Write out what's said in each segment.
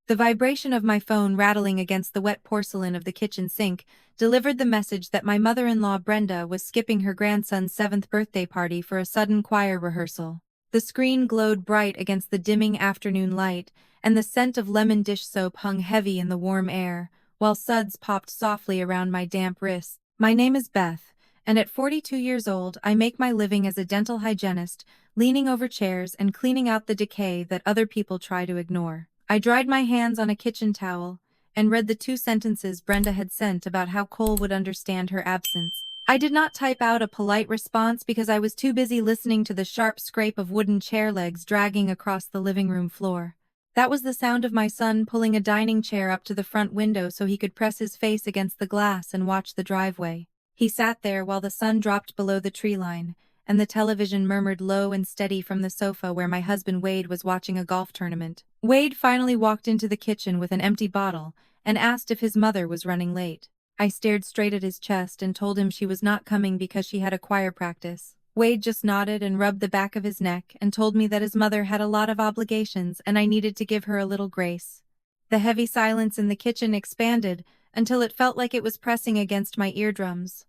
The vibration of my phone rattling against the wet porcelain of the kitchen sink delivered the message that my mother-in-law Brenda was skipping her grandson's 7th birthday party for a sudden choir rehearsal. The screen glowed bright against the dimming afternoon light, and the scent of lemon dish soap hung heavy in the warm air, while suds popped softly around my damp wrists. My name is Beth, and at 42 years old I make my living as a dental hygienist, leaning over chairs and cleaning out the decay that other people try to ignore. I dried my hands on a kitchen towel and read the 2 sentences Brenda had sent about how Cole would understand her absence. I did not type out a polite response because I was too busy listening to the sharp scrape of wooden chair legs dragging across the living room floor. That was the sound of my son pulling a dining chair up to the front window so he could press his face against the glass and watch the driveway. He sat there while the sun dropped below the tree line, and the television murmured low and steady from the sofa where my husband Wade was watching a golf tournament. Wade finally walked into the kitchen with an empty bottle and asked if his mother was running late. I stared straight at his chest and told him she was not coming because she had a choir practice. Wade just nodded and rubbed the back of his neck and told me that his mother had a lot of obligations and I needed to give her a little grace. The heavy silence in the kitchen expanded until it felt like it was pressing against my eardrums.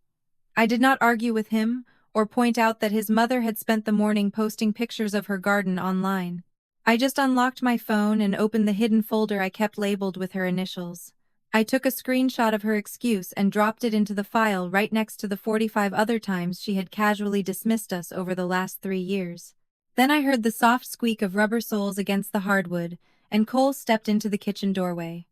I did not argue with him or point out that his mother had spent the morning posting pictures of her garden online. I just unlocked my phone and opened the hidden folder I kept labeled with her initials. I took a screenshot of her excuse and dropped it into the file right next to the 45 other times she had casually dismissed us over the last 3 years. Then I heard the soft squeak of rubber soles against the hardwood, and Cole stepped into the kitchen doorway.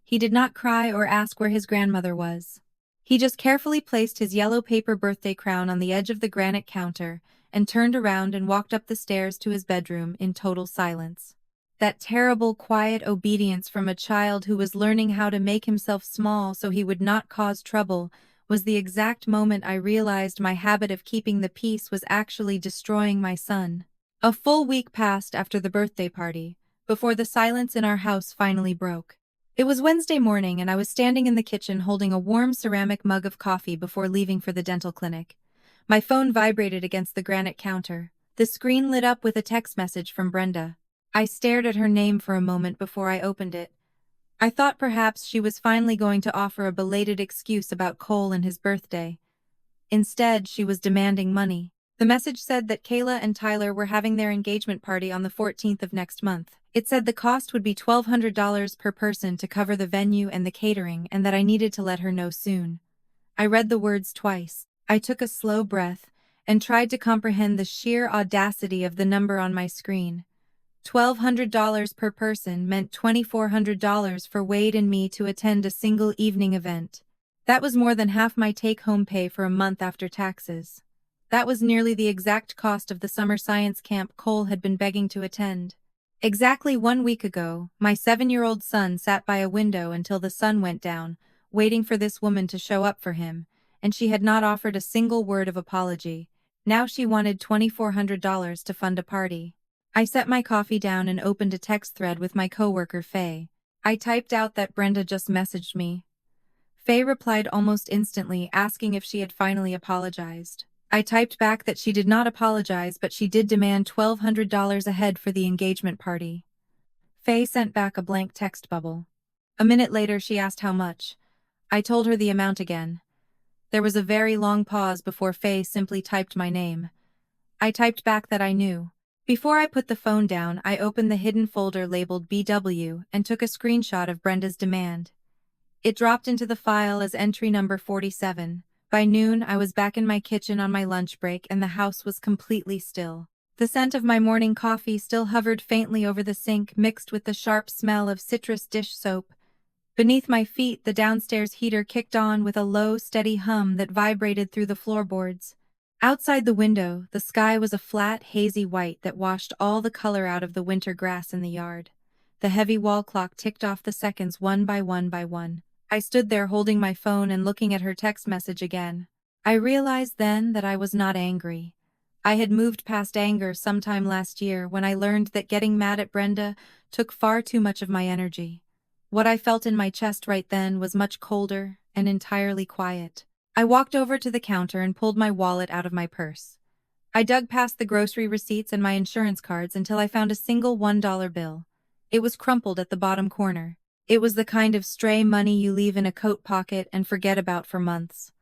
He did not cry or ask where his grandmother was. He just carefully placed his yellow paper birthday crown on the edge of the granite counter and turned around and walked up the stairs to his bedroom in total silence. That terrible, quiet obedience from a child who was learning how to make himself small so he would not cause trouble was the exact moment I realized my habit of keeping the peace was actually destroying my son. A full week passed after the birthday party, before the silence in our house finally broke. It was Wednesday morning and I was standing in the kitchen holding a warm ceramic mug of coffee before leaving for the dental clinic. My phone vibrated against the granite counter. The screen lit up with a text message from Brenda. I stared at her name for a moment before I opened it. I thought perhaps she was finally going to offer a belated excuse about Cole and his birthday. Instead, she was demanding money. The message said that Kayla and Tyler were having their engagement party on the 14th of next month. It said the cost would be $1,200 per person to cover the venue and the catering and that I needed to let her know soon. I read the words twice. I took a slow breath and tried to comprehend the sheer audacity of the number on my screen. $1,200 per person meant $2,400 for Wade and me to attend a single evening event. That was more than half my take-home pay for a month after taxes. That was nearly the exact cost of the summer science camp Cole had been begging to attend. Exactly 1 week ago, my 7-year-old son sat by a window until the sun went down, waiting for this woman to show up for him, and she had not offered a single word of apology. Now she wanted $2,400 to fund a party. I set my coffee down and opened a text thread with my coworker Faye. I typed out that Brenda just messaged me. Faye replied almost instantly, asking if she had finally apologized. I typed back that she did not apologize, but she did demand $1,200 ahead for the engagement party. Faye sent back a blank text bubble. A minute later, she asked how much. I told her the amount again. There was a very long pause before Faye simply typed my name. I typed back that I knew. Before I put the phone down, I opened the hidden folder labeled BW and took a screenshot of Brenda's demand. It dropped into the file as entry number 47. By noon, I was back in my kitchen on my lunch break and the house was completely still. The scent of my morning coffee still hovered faintly over the sink, mixed with the sharp smell of citrus dish soap. Beneath my feet, the downstairs heater kicked on with a low, steady hum that vibrated through the floorboards. Outside the window, the sky was a flat, hazy white that washed all the color out of the winter grass in the yard. The heavy wall clock ticked off the seconds one by one by one. I stood there holding my phone and looking at her text message again. I realized then that I was not angry. I had moved past anger sometime last year when I learned that getting mad at Brenda took far too much of my energy. What I felt in my chest right then was much colder and entirely quiet. I walked over to the counter and pulled my wallet out of my purse. I dug past the grocery receipts and my insurance cards until I found a single $1 bill. It was crumpled at the bottom corner. It was the kind of stray money you leave in a coat pocket and forget about for months.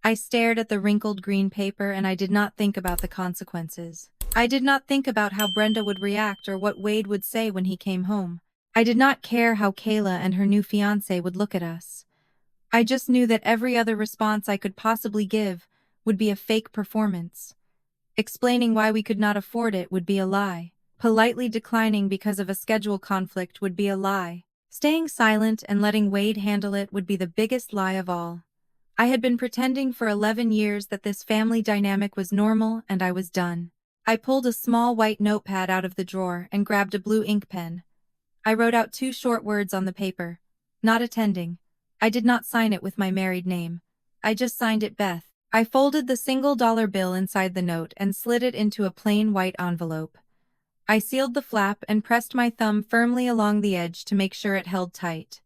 I stared at the wrinkled green paper and I did not think about the consequences. I did not think about how Brenda would react or what Wade would say when he came home. I did not care how Kayla and her new fiancé would look at us. I just knew that every other response I could possibly give would be a fake performance. Explaining why we could not afford it would be a lie. Politely declining because of a schedule conflict would be a lie. Staying silent and letting Wade handle it would be the biggest lie of all. I had been pretending for 11 years that this family dynamic was normal and I was done. I pulled a small white notepad out of the drawer and grabbed a blue ink pen. I wrote out 2 short words on the paper. Not attending. I did not sign it with my married name. I just signed it Beth. I folded the single dollar bill inside the note and slid it into a plain white envelope. I sealed the flap and pressed my thumb firmly along the edge to make sure it held tight.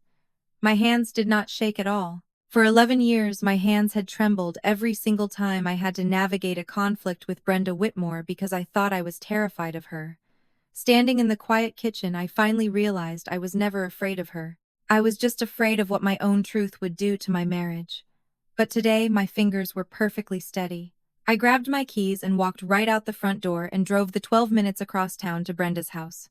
My hands did not shake at all. For 11 years, my hands had trembled every single time I had to navigate a conflict with Brenda Whitmore because I thought I was terrified of her. Standing in the quiet kitchen, I finally realized I was never afraid of her. I was just afraid of what my own truth would do to my marriage. But today, my fingers were perfectly steady. I grabbed my keys and walked right out the front door and drove the 12 minutes across town to Brenda's house.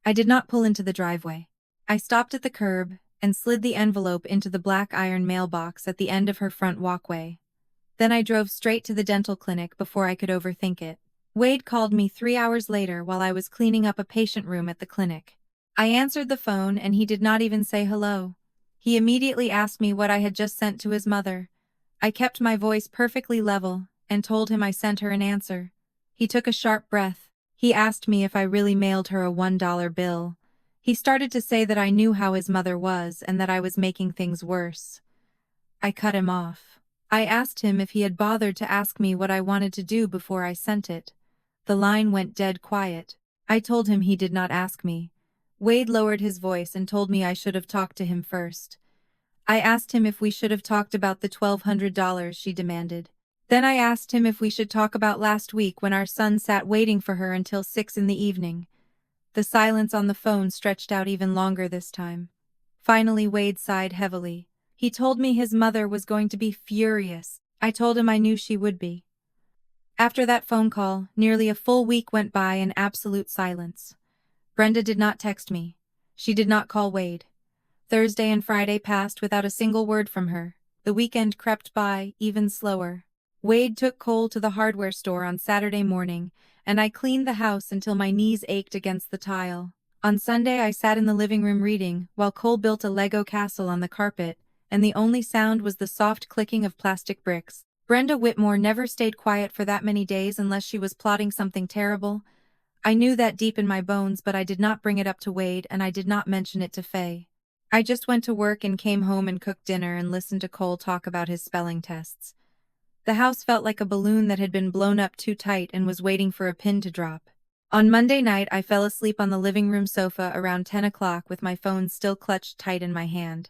I did not pull into the driveway. I stopped at the curb and slid the envelope into the black iron mailbox at the end of her front walkway. Then I drove straight to the dental clinic before I could overthink it. Wade called me 3 hours later while I was cleaning up a patient room at the clinic. I answered the phone and he did not even say hello. He immediately asked me what I had just sent to his mother. I kept my voice perfectly level and told him I sent her an answer. He took a sharp breath. He asked me if I really mailed her a $1 bill. He started to say that I knew how his mother was and that I was making things worse. I cut him off. I asked him if he had bothered to ask me what I wanted to do before I sent it. The line went dead quiet. I told him he did not ask me. Wade lowered his voice and told me I should have talked to him first. I asked him if we should have talked about the $1,200 she demanded. Then I asked him if we should talk about last week when our son sat waiting for her until 6 in the evening. The silence on the phone stretched out even longer this time. Finally, Wade sighed heavily. He told me his mother was going to be furious. I told him I knew she would be. After that phone call, nearly a full week went by in absolute silence. Brenda did not text me. She did not call Wade. Thursday and Friday passed without a single word from her. The weekend crept by, even slower. Wade took Cole to the hardware store on Saturday morning, and I cleaned the house until my knees ached against the tile. On Sunday I sat in the living room reading, while Cole built a Lego castle on the carpet, and the only sound was the soft clicking of plastic bricks. Brenda Whitmore never stayed quiet for that many days unless she was plotting something terrible. I knew that deep in my bones, but I did not bring it up to Wade and I did not mention it to Faye. I just went to work and came home and cooked dinner and listened to Cole talk about his spelling tests. The house felt like a balloon that had been blown up too tight and was waiting for a pin to drop. On Monday night, I fell asleep on the living room sofa around 10 o'clock with my phone still clutched tight in my hand.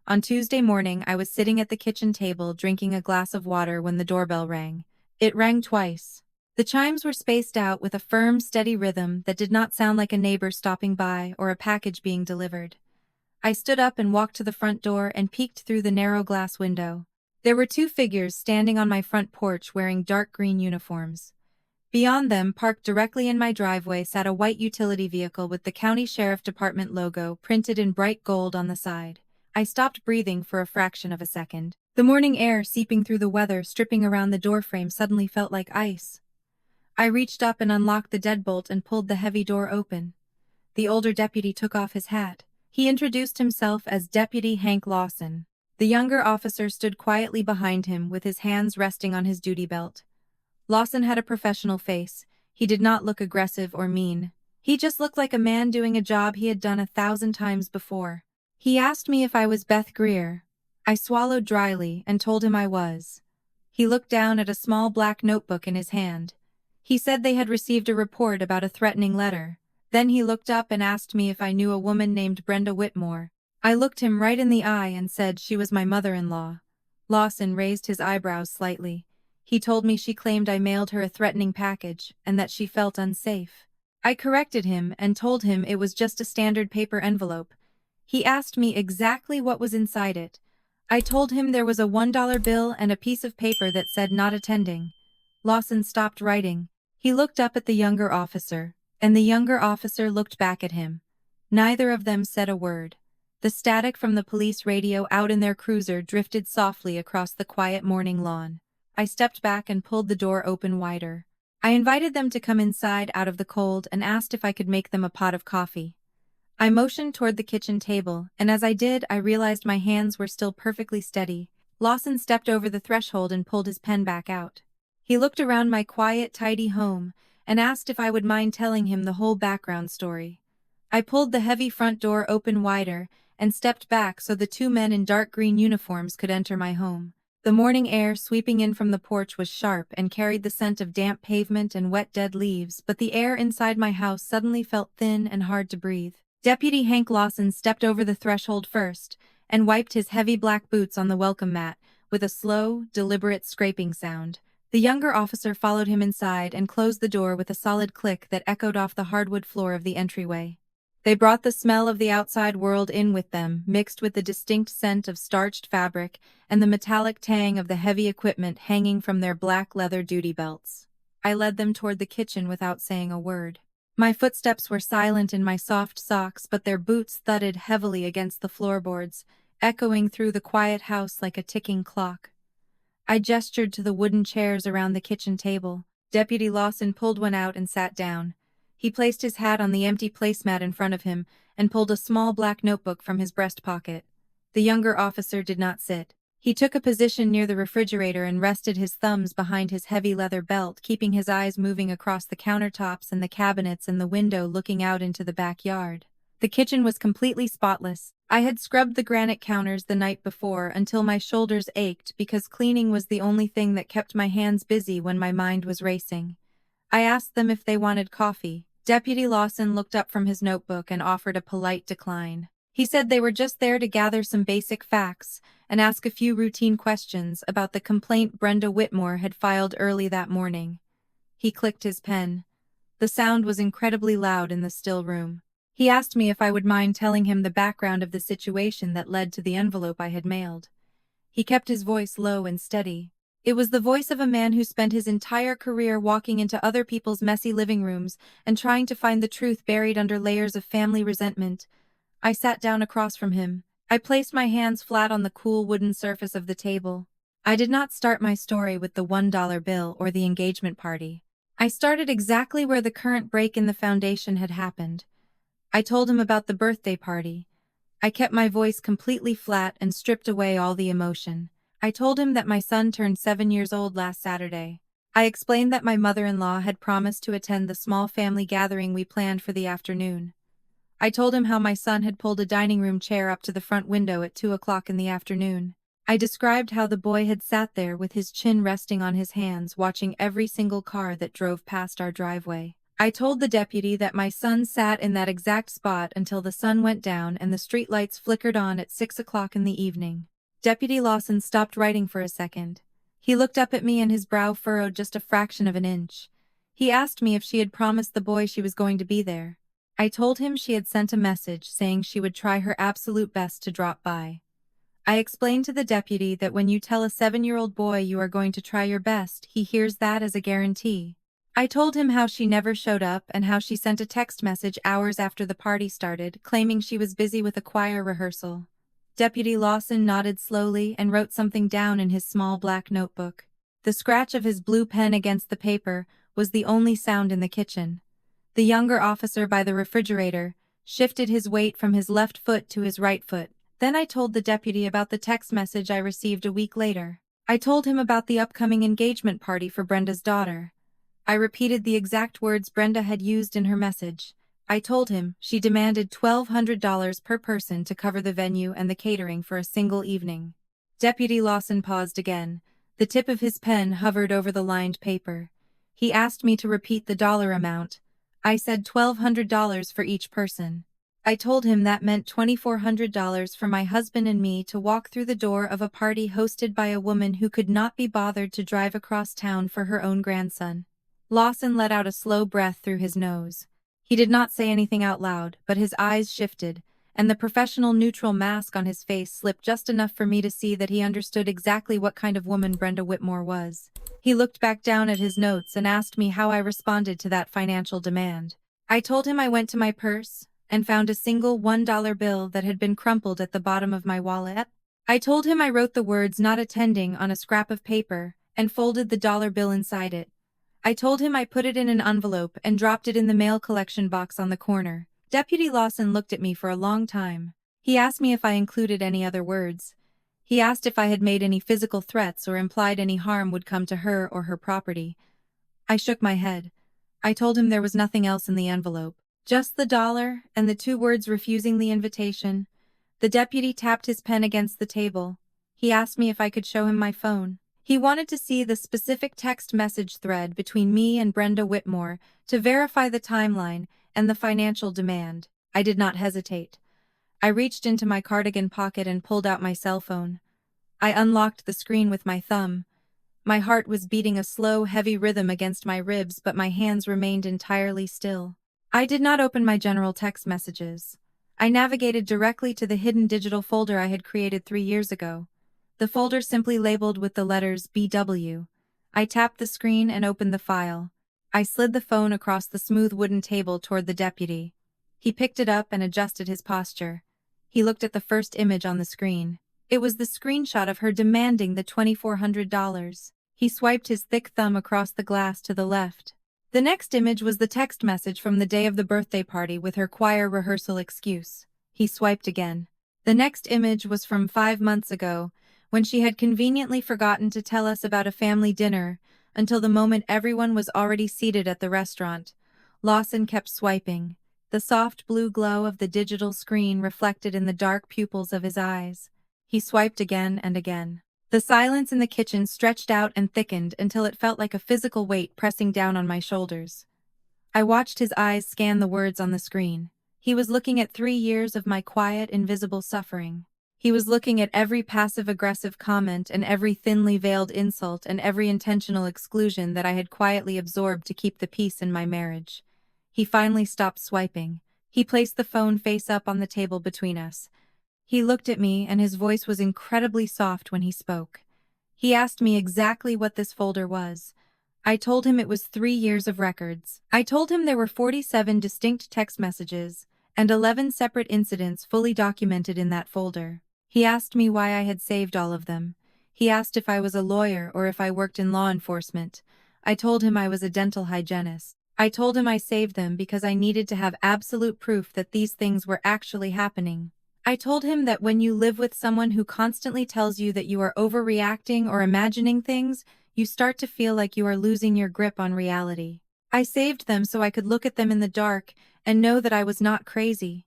On Tuesday morning, I was sitting at the kitchen table drinking a glass of water when the doorbell rang. It rang twice. The chimes were spaced out with a firm, steady rhythm that did not sound like a neighbor stopping by or a package being delivered. I stood up and walked to the front door and peeked through the narrow glass window. There were 2 figures standing on my front porch wearing dark green uniforms. Beyond them, parked directly in my driveway, sat a white utility vehicle with the County Sheriff Department logo printed in bright gold on the side. I stopped breathing for a fraction of a second. The morning air seeping through the weather stripping around the doorframe suddenly felt like ice. I reached up and unlocked the deadbolt and pulled the heavy door open. The older deputy took off his hat. He introduced himself as Deputy Hank Lawson. The younger officer stood quietly behind him with his hands resting on his duty belt. Lawson had a professional face. He did not look aggressive or mean. He just looked like a man doing a job he had done 1,000 times before. He asked me if I was Beth Greer. I swallowed dryly and told him I was. He looked down at a small black notebook in his hand. He said they had received a report about a threatening letter. Then he looked up and asked me if I knew a woman named Brenda Whitmore. I looked him right in the eye and said she was my mother-in-law. Lawson raised his eyebrows slightly. He told me she claimed I mailed her a threatening package and that she felt unsafe. I corrected him and told him it was just a standard paper envelope. He asked me exactly what was inside it. I told him there was a $1 bill and a piece of paper that said not attending. Lawson stopped writing. He looked up at the younger officer, and the younger officer looked back at him. Neither of them said a word. The static from the police radio out in their cruiser drifted softly across the quiet morning lawn. I stepped back and pulled the door open wider. I invited them to come inside out of the cold and asked if I could make them a pot of coffee. I motioned toward the kitchen table, and as I did, I realized my hands were still perfectly steady. Lawson stepped over the threshold and pulled his pen back out. He looked around my quiet, tidy home and asked if I would mind telling him the whole background story. I pulled the heavy front door open wider and stepped back so the two men in dark green uniforms could enter my home. The morning air sweeping in from the porch was sharp and carried the scent of damp pavement and wet dead leaves, but the air inside my house suddenly felt thin and hard to breathe. Deputy Hank Lawson stepped over the threshold first and wiped his heavy black boots on the welcome mat with a slow, deliberate scraping sound. The younger officer followed him inside and closed the door with a solid click that echoed off the hardwood floor of the entryway. They brought the smell of the outside world in with them, mixed with the distinct scent of starched fabric and the metallic tang of the heavy equipment hanging from their black leather duty belts. I led them toward the kitchen without saying a word. My footsteps were silent in my soft socks, but their boots thudded heavily against the floorboards, echoing through the quiet house like a ticking clock. I gestured to the wooden chairs around the kitchen table. Deputy Lawson pulled one out and sat down. He placed his hat on the empty placemat in front of him and pulled a small black notebook from his breast pocket. The younger officer did not sit. He took a position near the refrigerator and rested his thumbs behind his heavy leather belt, keeping his eyes moving across the countertops and the cabinets and the window looking out into the backyard. The kitchen was completely spotless. I had scrubbed the granite counters the night before until my shoulders ached because cleaning was the only thing that kept my hands busy when my mind was racing. I asked them if they wanted coffee. Deputy Lawson looked up from his notebook and offered a polite decline. He said they were just there to gather some basic facts and ask a few routine questions about the complaint Brenda Whitmore had filed early that morning. He clicked his pen. The sound was incredibly loud in the still room. He asked me if I would mind telling him the background of the situation that led to the envelope I had mailed. He kept his voice low and steady. It was the voice of a man who spent his entire career walking into other people's messy living rooms and trying to find the truth buried under layers of family resentment. I sat down across from him. I placed my hands flat on the cool wooden surface of the table. I did not start my story with the $1 bill or the engagement party. I started exactly where the current break in the foundation had happened. I told him about the birthday party. I kept my voice completely flat and stripped away all the emotion. I told him that my son turned 7 years old last Saturday. I explained that my mother-in-law had promised to attend the small family gathering we planned for the afternoon. I told him how my son had pulled a dining room chair up to the front window at 2 o'clock in the afternoon. I described how the boy had sat there with his chin resting on his hands, watching every single car that drove past our driveway. I told the deputy that my son sat in that exact spot until the sun went down and the streetlights flickered on at 6 o'clock in the evening. Deputy Lawson stopped writing for a second. He looked up at me and his brow furrowed just a fraction of an inch. He asked me if she had promised the boy she was going to be there. I told him she had sent a message saying she would try her absolute best to drop by. I explained to the deputy that when you tell a 7-year-old boy you are going to try your best, he hears that as a guarantee. I told him how she never showed up and how she sent a text message hours after the party started, claiming she was busy with a choir rehearsal. Deputy Lawson nodded slowly and wrote something down in his small black notebook. The scratch of his blue pen against the paper was the only sound in the kitchen. The younger officer by the refrigerator shifted his weight from his left foot to his right foot. Then I told the deputy about the text message I received a week later. I told him about the upcoming engagement party for Brenda's daughter. I repeated the exact words Brenda had used in her message. I told him she demanded $1,200 per person to cover the venue and the catering for a single evening. Deputy Lawson paused again. The tip of his pen hovered over the lined paper. He asked me to repeat the dollar amount. I said $1,200 for each person. I told him that meant $2,400 for my husband and me to walk through the door of a party hosted by a woman who could not be bothered to drive across town for her own grandson. Lawson let out a slow breath through his nose. He did not say anything out loud, but his eyes shifted, and the professional neutral mask on his face slipped just enough for me to see that he understood exactly what kind of woman Brenda Whitmore was. He looked back down at his notes and asked me how I responded to that financial demand. I told him I went to my purse and found a single $1 bill that had been crumpled at the bottom of my wallet. I told him I wrote the words "not attending" on a scrap of paper and folded the dollar bill inside it. I told him I put it in an envelope and dropped it in the mail collection box on the corner. Deputy Lawson looked at me for a long time. He asked me if I included any other words. He asked if I had made any physical threats or implied any harm would come to her or her property. I shook my head. I told him there was nothing else in the envelope. Just the dollar and the 2 words refusing the invitation. The deputy tapped his pen against the table. He asked me if I could show him my phone. He wanted to see the specific text message thread between me and Brenda Whitmore to verify the timeline and the financial demand. I did not hesitate. I reached into my cardigan pocket and pulled out my cell phone. I unlocked the screen with my thumb. My heart was beating a slow, heavy rhythm against my ribs, but my hands remained entirely still. I did not open my general text messages. I navigated directly to the hidden digital folder I had created 3 years ago. The folder simply labeled with the letters BW. I tapped the screen and opened the file. I slid the phone across the smooth wooden table toward the deputy. He picked it up and adjusted his posture. He looked at the first image on the screen. It was the screenshot of her demanding the $2,400. He swiped his thick thumb across the glass to the left. The next image was the text message from the day of the birthday party with her choir rehearsal excuse. He swiped again. The next image was from 5 months ago, when she had conveniently forgotten to tell us about a family dinner until the moment everyone was already seated at the restaurant. Lawson kept swiping. The soft blue glow of the digital screen reflected in the dark pupils of his eyes. He swiped again and again. The silence in the kitchen stretched out and thickened until it felt like a physical weight pressing down on my shoulders. I watched his eyes scan the words on the screen. He was looking at 3 years of my quiet, invisible suffering. He was looking at every passive-aggressive comment and every thinly veiled insult and every intentional exclusion that I had quietly absorbed to keep the peace in my marriage. He finally stopped swiping. He placed the phone face up on the table between us. He looked at me, and his voice was incredibly soft when he spoke. He asked me exactly what this folder was. I told him it was 3 years of records. I told him there were 47 distinct text messages and 11 separate incidents fully documented in that folder. He asked me why I had saved all of them. He asked if I was a lawyer or if I worked in law enforcement. I told him I was a dental hygienist. I told him I saved them because I needed to have absolute proof that these things were actually happening. I told him that when you live with someone who constantly tells you that you are overreacting or imagining things, you start to feel like you are losing your grip on reality. I saved them so I could look at them in the dark and know that I was not crazy.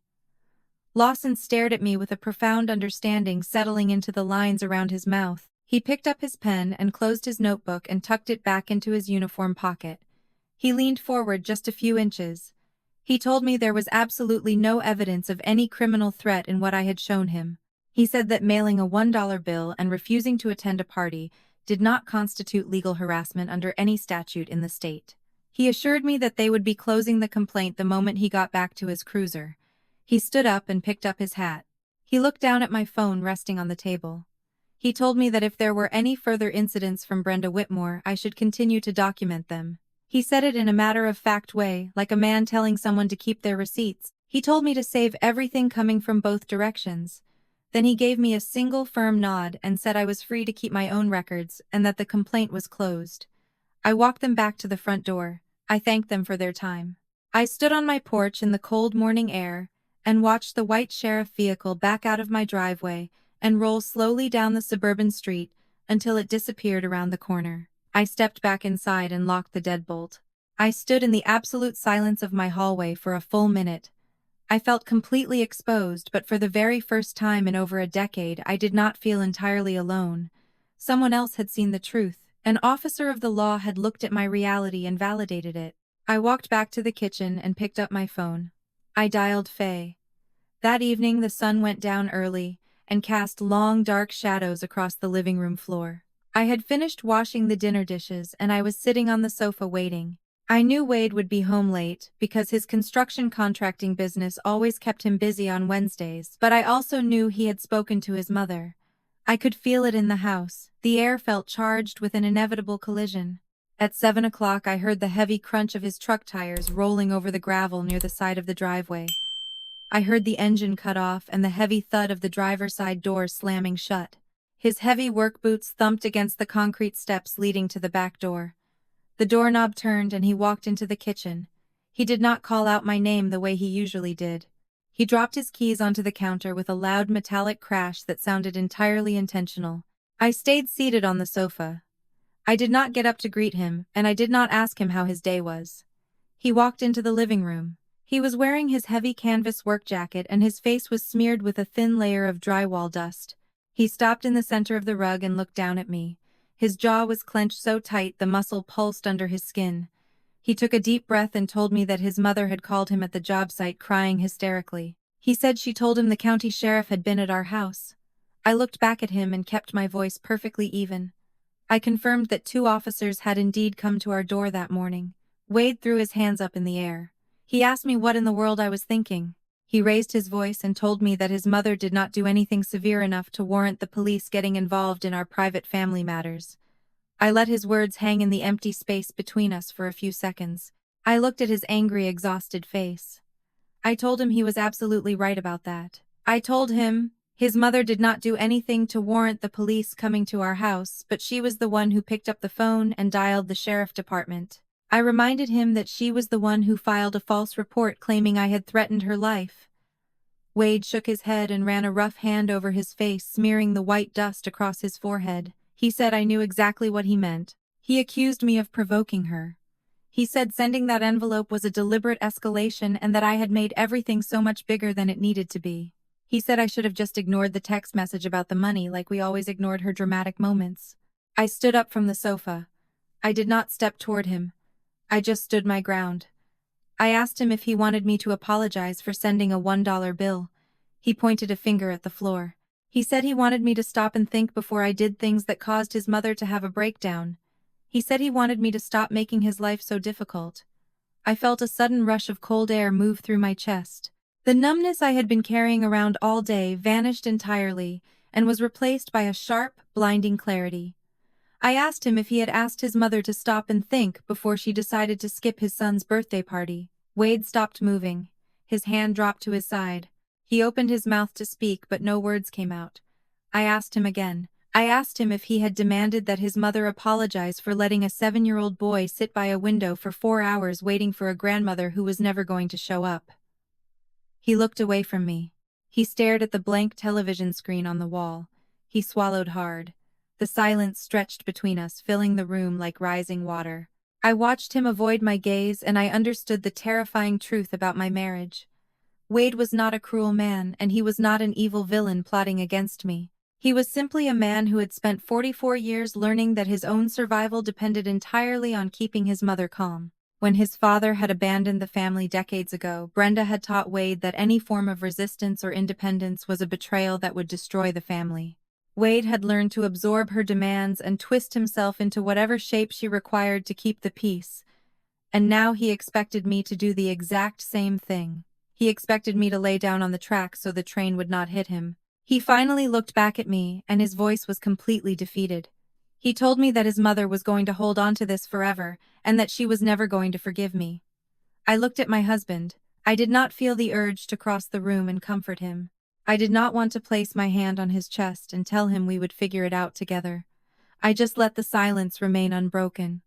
Lawson stared at me with a profound understanding settling into the lines around his mouth. He picked up his pen and closed his notebook and tucked it back into his uniform pocket. He leaned forward just a few inches. He told me there was absolutely no evidence of any criminal threat in what I had shown him. He said that mailing a $1 bill and refusing to attend a party did not constitute legal harassment under any statute in the state. He assured me that they would be closing the complaint the moment he got back to his cruiser. He stood up and picked up his hat. He looked down at my phone resting on the table. He told me that if there were any further incidents from Brenda Whitmore, I should continue to document them. He said it in a matter-of-fact way, like a man telling someone to keep their receipts. He told me to save everything coming from both directions. Then he gave me a single firm nod and said I was free to keep my own records and that the complaint was closed. I walked them back to the front door. I thanked them for their time. I stood on my porch in the cold morning air and watched the white sheriff vehicle back out of my driveway and roll slowly down the suburban street until it disappeared around the corner. I stepped back inside and locked the deadbolt. I stood in the absolute silence of my hallway for a full minute. I felt completely exposed, but for the very first time in over a decade, I did not feel entirely alone. Someone else had seen the truth. An officer of the law had looked at my reality and validated it. I walked back to the kitchen and picked up my phone. I dialed Faye. That evening the sun went down early and cast long dark shadows across the living room floor. I had finished washing the dinner dishes and I was sitting on the sofa waiting. I knew Wade would be home late because his construction contracting business always kept him busy on Wednesdays, but I also knew he had spoken to his mother. I could feel it in the house. The air felt charged with an inevitable collision. At 7 o'clock, I heard the heavy crunch of his truck tires rolling over the gravel near the side of the driveway. I heard the engine cut off and the heavy thud of the driver's side door slamming shut. His heavy work boots thumped against the concrete steps leading to the back door. The doorknob turned and he walked into the kitchen. He did not call out my name the way he usually did. He dropped his keys onto the counter with a loud metallic crash that sounded entirely intentional. I stayed seated on the sofa. I did not get up to greet him, and I did not ask him how his day was. He walked into the living room. He was wearing his heavy canvas work jacket and his face was smeared with a thin layer of drywall dust. He stopped in the center of the rug and looked down at me. His jaw was clenched so tight the muscle pulsed under his skin. He took a deep breath and told me that his mother had called him at the job site crying hysterically. He said she told him the county sheriff had been at our house. I looked back at him and kept my voice perfectly even. I confirmed that 2 officers had indeed come to our door that morning. Wade threw his hands up in the air. He asked me what in the world I was thinking. He raised his voice and told me that his mother did not do anything severe enough to warrant the police getting involved in our private family matters. I let his words hang in the empty space between us for a few seconds. I looked at his angry, exhausted face. I told him he was absolutely right about that. I told him his mother did not do anything to warrant the police coming to our house, but she was the one who picked up the phone and dialed the sheriff department. I reminded him that she was the one who filed a false report claiming I had threatened her life. Wade shook his head and ran a rough hand over his face, smearing the white dust across his forehead. He said I knew exactly what he meant. He accused me of provoking her. He said sending that envelope was a deliberate escalation and that I had made everything so much bigger than it needed to be. He said I should have just ignored the text message about the money like we always ignored her dramatic moments. I stood up from the sofa. I did not step toward him. I just stood my ground. I asked him if he wanted me to apologize for sending a $1 bill. He pointed a finger at the floor. He said he wanted me to stop and think before I did things that caused his mother to have a breakdown. He said he wanted me to stop making his life so difficult. I felt a sudden rush of cold air move through my chest. The numbness I had been carrying around all day vanished entirely and was replaced by a sharp, blinding clarity. I asked him if he had asked his mother to stop and think before she decided to skip his son's birthday party. Wade stopped moving. His hand dropped to his side. He opened his mouth to speak, but no words came out. I asked him again. I asked him if he had demanded that his mother apologize for letting a 7-year-old boy sit by a window for 4 hours waiting for a grandmother who was never going to show up. He looked away from me. He stared at the blank television screen on the wall. He swallowed hard. The silence stretched between us, filling the room like rising water. I watched him avoid my gaze and I understood the terrifying truth about my marriage. Wade was not a cruel man, and he was not an evil villain plotting against me. He was simply a man who had spent 44 years learning that his own survival depended entirely on keeping his mother calm. When his father had abandoned the family decades ago, Brenda had taught Wade that any form of resistance or independence was a betrayal that would destroy the family. Wade had learned to absorb her demands and twist himself into whatever shape she required to keep the peace. And now he expected me to do the exact same thing. He expected me to lay down on the track so the train would not hit him. He finally looked back at me, and his voice was completely defeated. He told me that his mother was going to hold on to this forever, and that she was never going to forgive me. I looked at my husband. I did not feel the urge to cross the room and comfort him. I did not want to place my hand on his chest and tell him we would figure it out together. I just let the silence remain unbroken.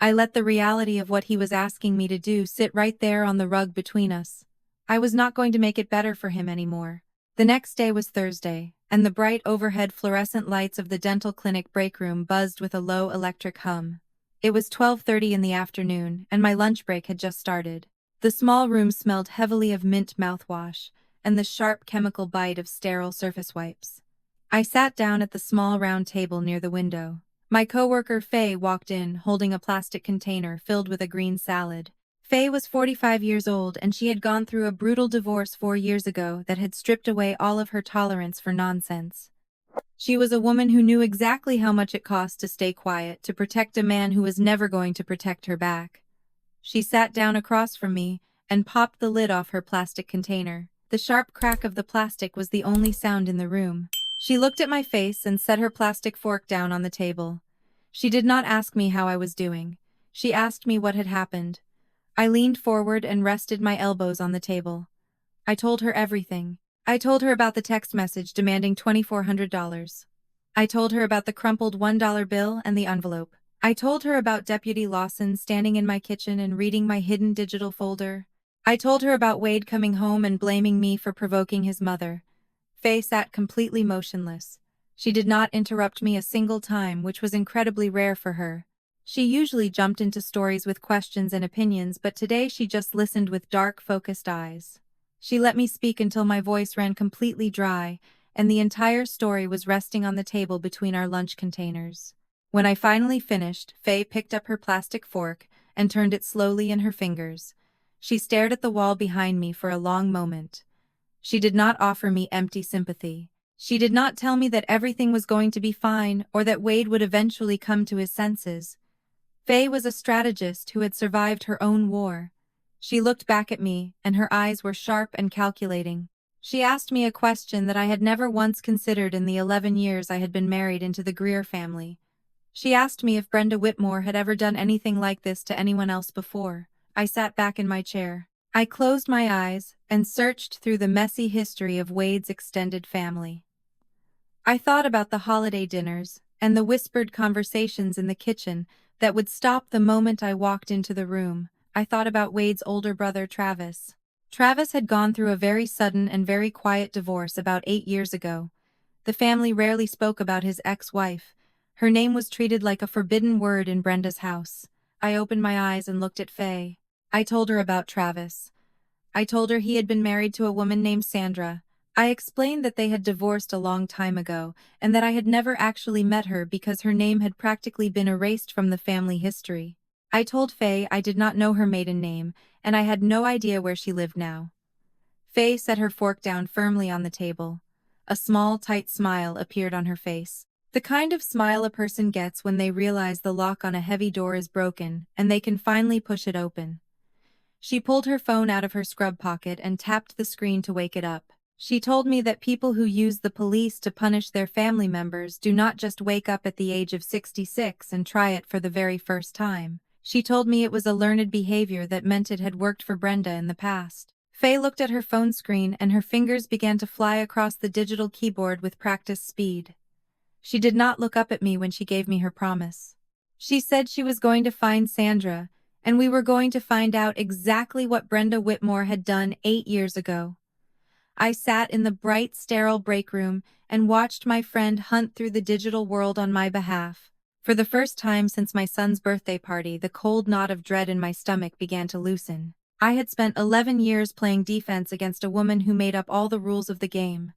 I let the reality of what he was asking me to do sit right there on the rug between us. I was not going to make it better for him anymore. The next day was Thursday, and the bright overhead fluorescent lights of the dental clinic break room buzzed with a low electric hum. It was 12:30 in the afternoon, and my lunch break had just started. The small room smelled heavily of mint mouthwash and the sharp chemical bite of sterile surface wipes. I sat down at the small round table near the window. My coworker Faye walked in, holding a plastic container filled with a green salad. Faye was 45 years old, and she had gone through a brutal divorce 4 years ago that had stripped away all of her tolerance for nonsense. She was a woman who knew exactly how much it cost to stay quiet, to protect a man who was never going to protect her back. She sat down across from me and popped the lid off her plastic container. The sharp crack of the plastic was the only sound in the room. She looked at my face and set her plastic fork down on the table. She did not ask me how I was doing. She asked me what had happened. I leaned forward and rested my elbows on the table. I told her everything. I told her about the text message demanding $2,400. I told her about the crumpled $1 bill and the envelope. I told her about Deputy Lawson standing in my kitchen and reading my hidden digital folder. I told her about Wade coming home and blaming me for provoking his mother. Faye sat completely motionless. She did not interrupt me a single time, which was incredibly rare for her. She usually jumped into stories with questions and opinions, but today she just listened with dark, focused eyes. She let me speak until my voice ran completely dry, and the entire story was resting on the table between our lunch containers. When I finally finished, Faye picked up her plastic fork and turned it slowly in her fingers. She stared at the wall behind me for a long moment. She did not offer me empty sympathy. She did not tell me that everything was going to be fine or that Wade would eventually come to his senses. Faye was a strategist who had survived her own war. She looked back at me, and her eyes were sharp and calculating. She asked me a question that I had never once considered in the 11 years I had been married into the Greer family. She asked me if Brenda Whitmore had ever done anything like this to anyone else before. I sat back in my chair. I closed my eyes and searched through the messy history of Wade's extended family. I thought about the holiday dinners and the whispered conversations in the kitchen that would stop the moment I walked into the room. I thought about Wade's older brother, Travis. Travis had gone through a very sudden and very quiet divorce about 8 years ago. The family rarely spoke about his ex-wife. Her name was treated like a forbidden word in Brenda's house. I opened my eyes and looked at Faye. I told her about Travis. I told her he had been married to a woman named Sandra. I explained that they had divorced a long time ago, and that I had never actually met her because her name had practically been erased from the family history. I told Faye I did not know her maiden name, and I had no idea where she lived now. Faye set her fork down firmly on the table. A small, tight smile appeared on her face. The kind of smile a person gets when they realize the lock on a heavy door is broken, and they can finally push it open. She pulled her phone out of her scrub pocket and tapped the screen to wake it up. She told me that people who use the police to punish their family members do not just wake up at the age of 66 and try it for the very first time. She told me it was a learned behavior that meant it had worked for Brenda in the past. Faye looked at her phone screen and her fingers began to fly across the digital keyboard with practiced speed. She did not look up at me when she gave me her promise. She said she was going to find Sandra, and we were going to find out exactly what Brenda Whitmore had done 8 years ago. I sat in the bright, sterile break room and watched my friend hunt through the digital world on my behalf. For the first time since my son's birthday party, the cold knot of dread in my stomach began to loosen. I had spent 11 years playing defense against a woman who made up all the rules of the game.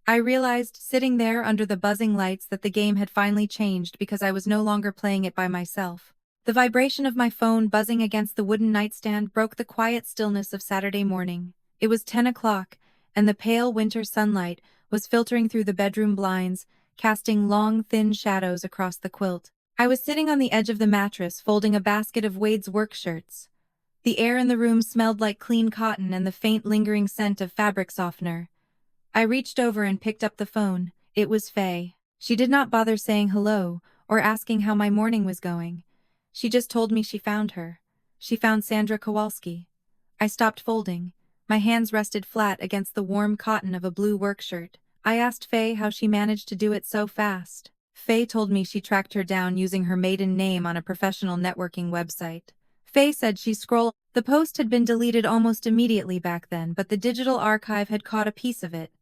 I realized, sitting there under the buzzing lights, that the game had finally changed because I was no longer playing it by myself. The vibration of my phone buzzing against the wooden nightstand broke the quiet stillness of Saturday morning. It was 10 o'clock, and the pale winter sunlight was filtering through the bedroom blinds, casting long, thin shadows across the quilt. I was sitting on the edge of the mattress, folding a basket of Wade's work shirts. The air in the room smelled like clean cotton and the faint, lingering scent of fabric softener. I reached over and picked up the phone. It was Faye. She did not bother saying hello or asking how my morning was going. She just told me she found her. She found Sandra Kowalski. I stopped folding. My hands rested flat against the warm cotton of a blue work shirt. I asked Faye how she managed to do it so fast. Faye told me she tracked her down using her maiden name on a professional networking website. Faye said she scrolled. The post had been deleted almost immediately back then, but the digital archive had caught a piece of it.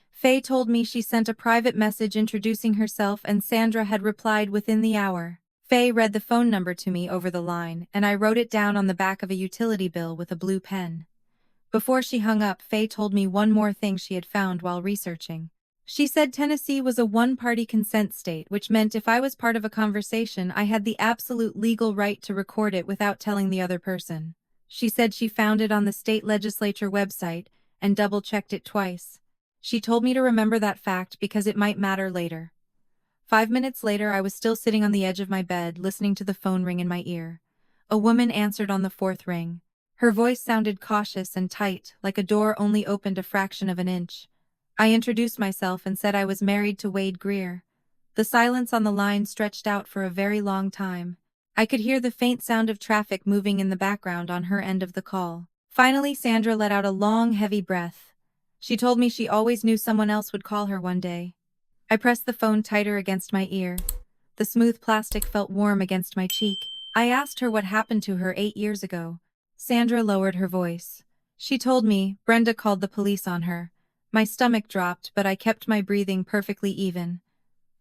Faye told me she sent a private message introducing herself and Sandra had replied within the hour. Faye read the phone number to me over the line, and I wrote it down on the back of a utility bill with a blue pen. Before she hung up, Faye told me one more thing she had found while researching. She said Tennessee was a one-party consent state, which meant if I was part of a conversation, I had the absolute legal right to record it without telling the other person. She said she found it on the state legislature website and double-checked it twice. She told me to remember that fact because it might matter later. 5 minutes later, I was still sitting on the edge of my bed, listening to the phone ring in my ear. A woman answered on the fourth ring. Her voice sounded cautious and tight, like a door only opened a fraction of an inch. I introduced myself and said I was married to Wade Greer. The silence on the line stretched out for a very long time. I could hear the faint sound of traffic moving in the background on her end of the call. Finally, Sandra let out a long, heavy breath. She told me she always knew someone else would call her one day. I pressed the phone tighter against my ear. The smooth plastic felt warm against my cheek. I asked her what happened to her 8 years ago. Sandra lowered her voice. She told me Brenda called the police on her. My stomach dropped, but I kept my breathing perfectly even.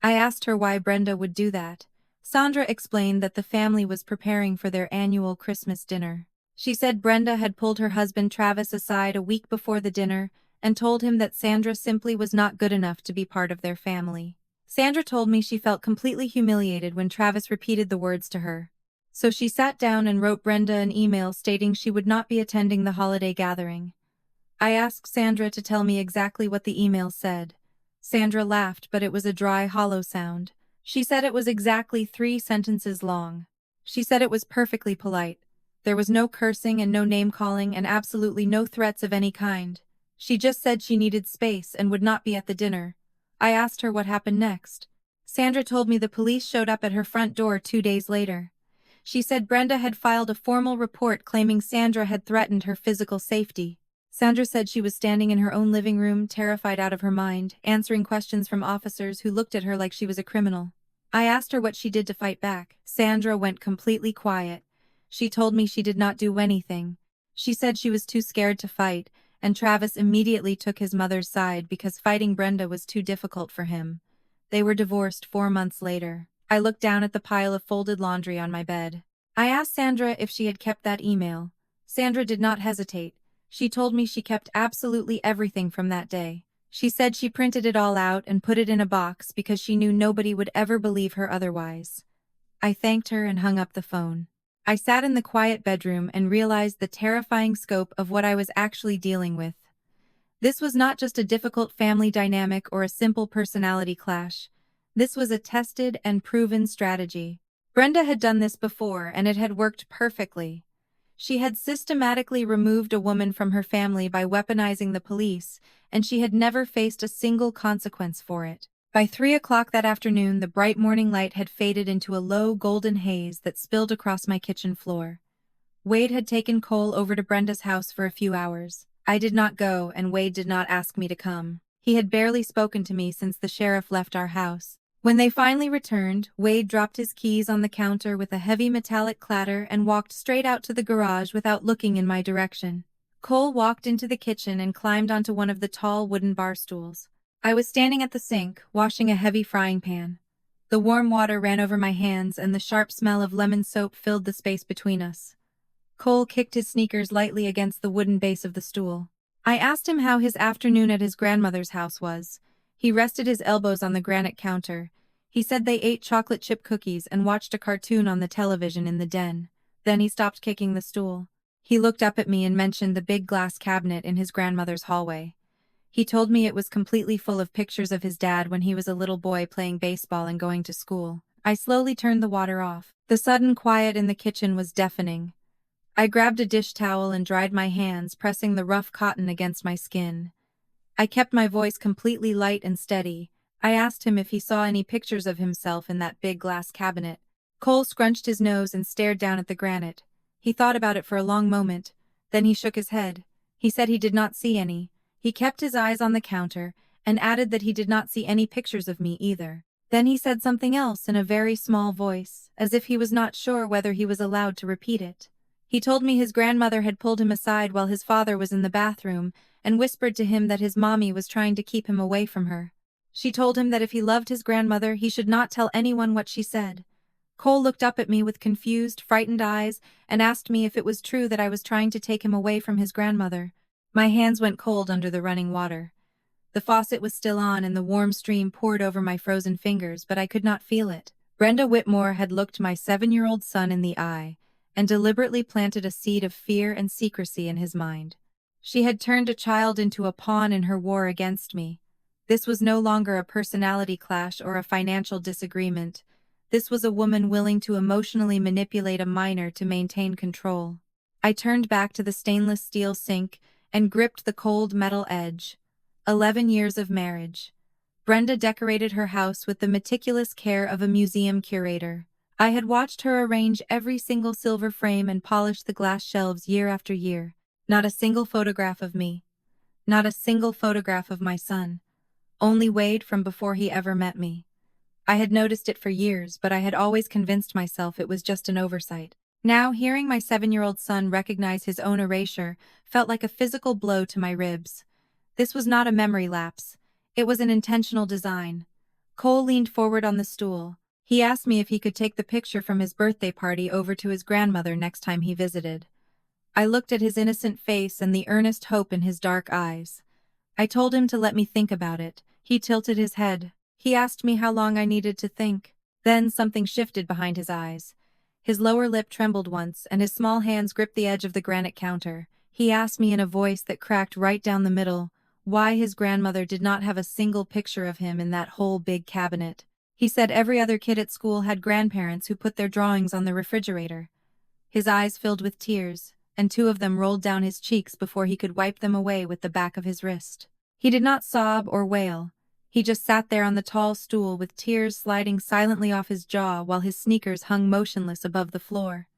I asked her why Brenda would do that. Sandra explained that the family was preparing for their annual Christmas dinner. She said Brenda had pulled her husband Travis aside a week before the dinner and told him that Sandra simply was not good enough to be part of their family. Sandra told me she felt completely humiliated when Travis repeated the words to her. So she sat down and wrote Brenda an email stating she would not be attending the holiday gathering. I asked Sandra to tell me exactly what the email said. Sandra laughed, but it was a dry, hollow sound. She said it was exactly 3 sentences long. She said it was perfectly polite. There was no cursing and no name-calling and absolutely no threats of any kind. She just said she needed space and would not be at the dinner. I asked her what happened next. Sandra told me the police showed up at her front door 2 days later. She said Brenda had filed a formal report claiming Sandra had threatened her physical safety. Sandra said she was standing in her own living room, terrified out of her mind, answering questions from officers who looked at her like she was a criminal. I asked her what she did to fight back. Sandra went completely quiet. She told me she did not do anything. She said she was too scared to fight, and Travis immediately took his mother's side because fighting Brenda was too difficult for him. They were divorced 4 months later. I looked down at the pile of folded laundry on my bed. I asked Sandra if she had kept that email. Sandra did not hesitate. She told me she kept absolutely everything from that day. She said she printed it all out and put it in a box because she knew nobody would ever believe her otherwise. I thanked her and hung up the phone. I sat in the quiet bedroom and realized the terrifying scope of what I was actually dealing with. This was not just a difficult family dynamic or a simple personality clash. This was a tested and proven strategy. Brenda had done this before, and it had worked perfectly. She had systematically removed a woman from her family by weaponizing the police, and she had never faced a single consequence for it. By 3 o'clock that afternoon, the bright morning light had faded into a low golden haze that spilled across my kitchen floor. Wade had taken Cole over to Brenda's house for a few hours. I did not go, and Wade did not ask me to come. He had barely spoken to me since the sheriff left our house. When they finally returned, Wade dropped his keys on the counter with a heavy metallic clatter and walked straight out to the garage without looking in my direction. Cole walked into the kitchen and climbed onto one of the tall wooden bar stools. I was standing at the sink, washing a heavy frying pan. The warm water ran over my hands and the sharp smell of lemon soap filled the space between us. Cole kicked his sneakers lightly against the wooden base of the stool. I asked him how his afternoon at his grandmother's house was. He rested his elbows on the granite counter. He said they ate chocolate chip cookies and watched a cartoon on the television in the den. Then he stopped kicking the stool. He looked up at me and mentioned the big glass cabinet in his grandmother's hallway. He told me it was completely full of pictures of his dad when he was a little boy playing baseball and going to school. I slowly turned the water off. The sudden quiet in the kitchen was deafening. I grabbed a dish towel and dried my hands, pressing the rough cotton against my skin. I kept my voice completely light and steady. I asked him if he saw any pictures of himself in that big glass cabinet. Cole scrunched his nose and stared down at the granite. He thought about it for a long moment. Then he shook his head. He said he did not see any. He kept his eyes on the counter and added that he did not see any pictures of me either. Then he said something else in a very small voice, as if he was not sure whether he was allowed to repeat it. He told me his grandmother had pulled him aside while his father was in the bathroom and whispered to him that his mommy was trying to keep him away from her. She told him that if he loved his grandmother, he should not tell anyone what she said. Cole looked up at me with confused, frightened eyes and asked me if it was true that I was trying to take him away from his grandmother. My hands went cold under the running water. The faucet was still on and the warm stream poured over my frozen fingers, but I could not feel it. Brenda Whitmore had looked my 7-year-old son in the eye and deliberately planted a seed of fear and secrecy in his mind. She had turned a child into a pawn in her war against me. This was no longer a personality clash or a financial disagreement. This was a woman willing to emotionally manipulate a minor to maintain control. I turned back to the stainless steel sink and gripped the cold metal edge. 11 years of marriage. Brenda decorated her house with the meticulous care of a museum curator. I had watched her arrange every single silver frame and polish the glass shelves year after year. Not a single photograph of me. Not a single photograph of my son. Only Wade from before he ever met me. I had noticed it for years, but I had always convinced myself it was just an oversight. Now, hearing my 7-year-old son recognize his own erasure felt like a physical blow to my ribs. This was not a memory lapse. It was an intentional design. Cole leaned forward on the stool. He asked me if he could take the picture from his birthday party over to his grandmother next time he visited. I looked at his innocent face and the earnest hope in his dark eyes. I told him to let me think about it. He tilted his head. He asked me how long I needed to think. Then something shifted behind his eyes. His lower lip trembled once, and his small hands gripped the edge of the granite counter. He asked me in a voice that cracked right down the middle, why his grandmother did not have a single picture of him in that whole big cabinet. He said every other kid at school had grandparents who put their drawings on the refrigerator. His eyes filled with tears, and 2 of them rolled down his cheeks before he could wipe them away with the back of his wrist. He did not sob or wail. He just sat there on the tall stool with tears sliding silently off his jaw while his sneakers hung motionless above the floor.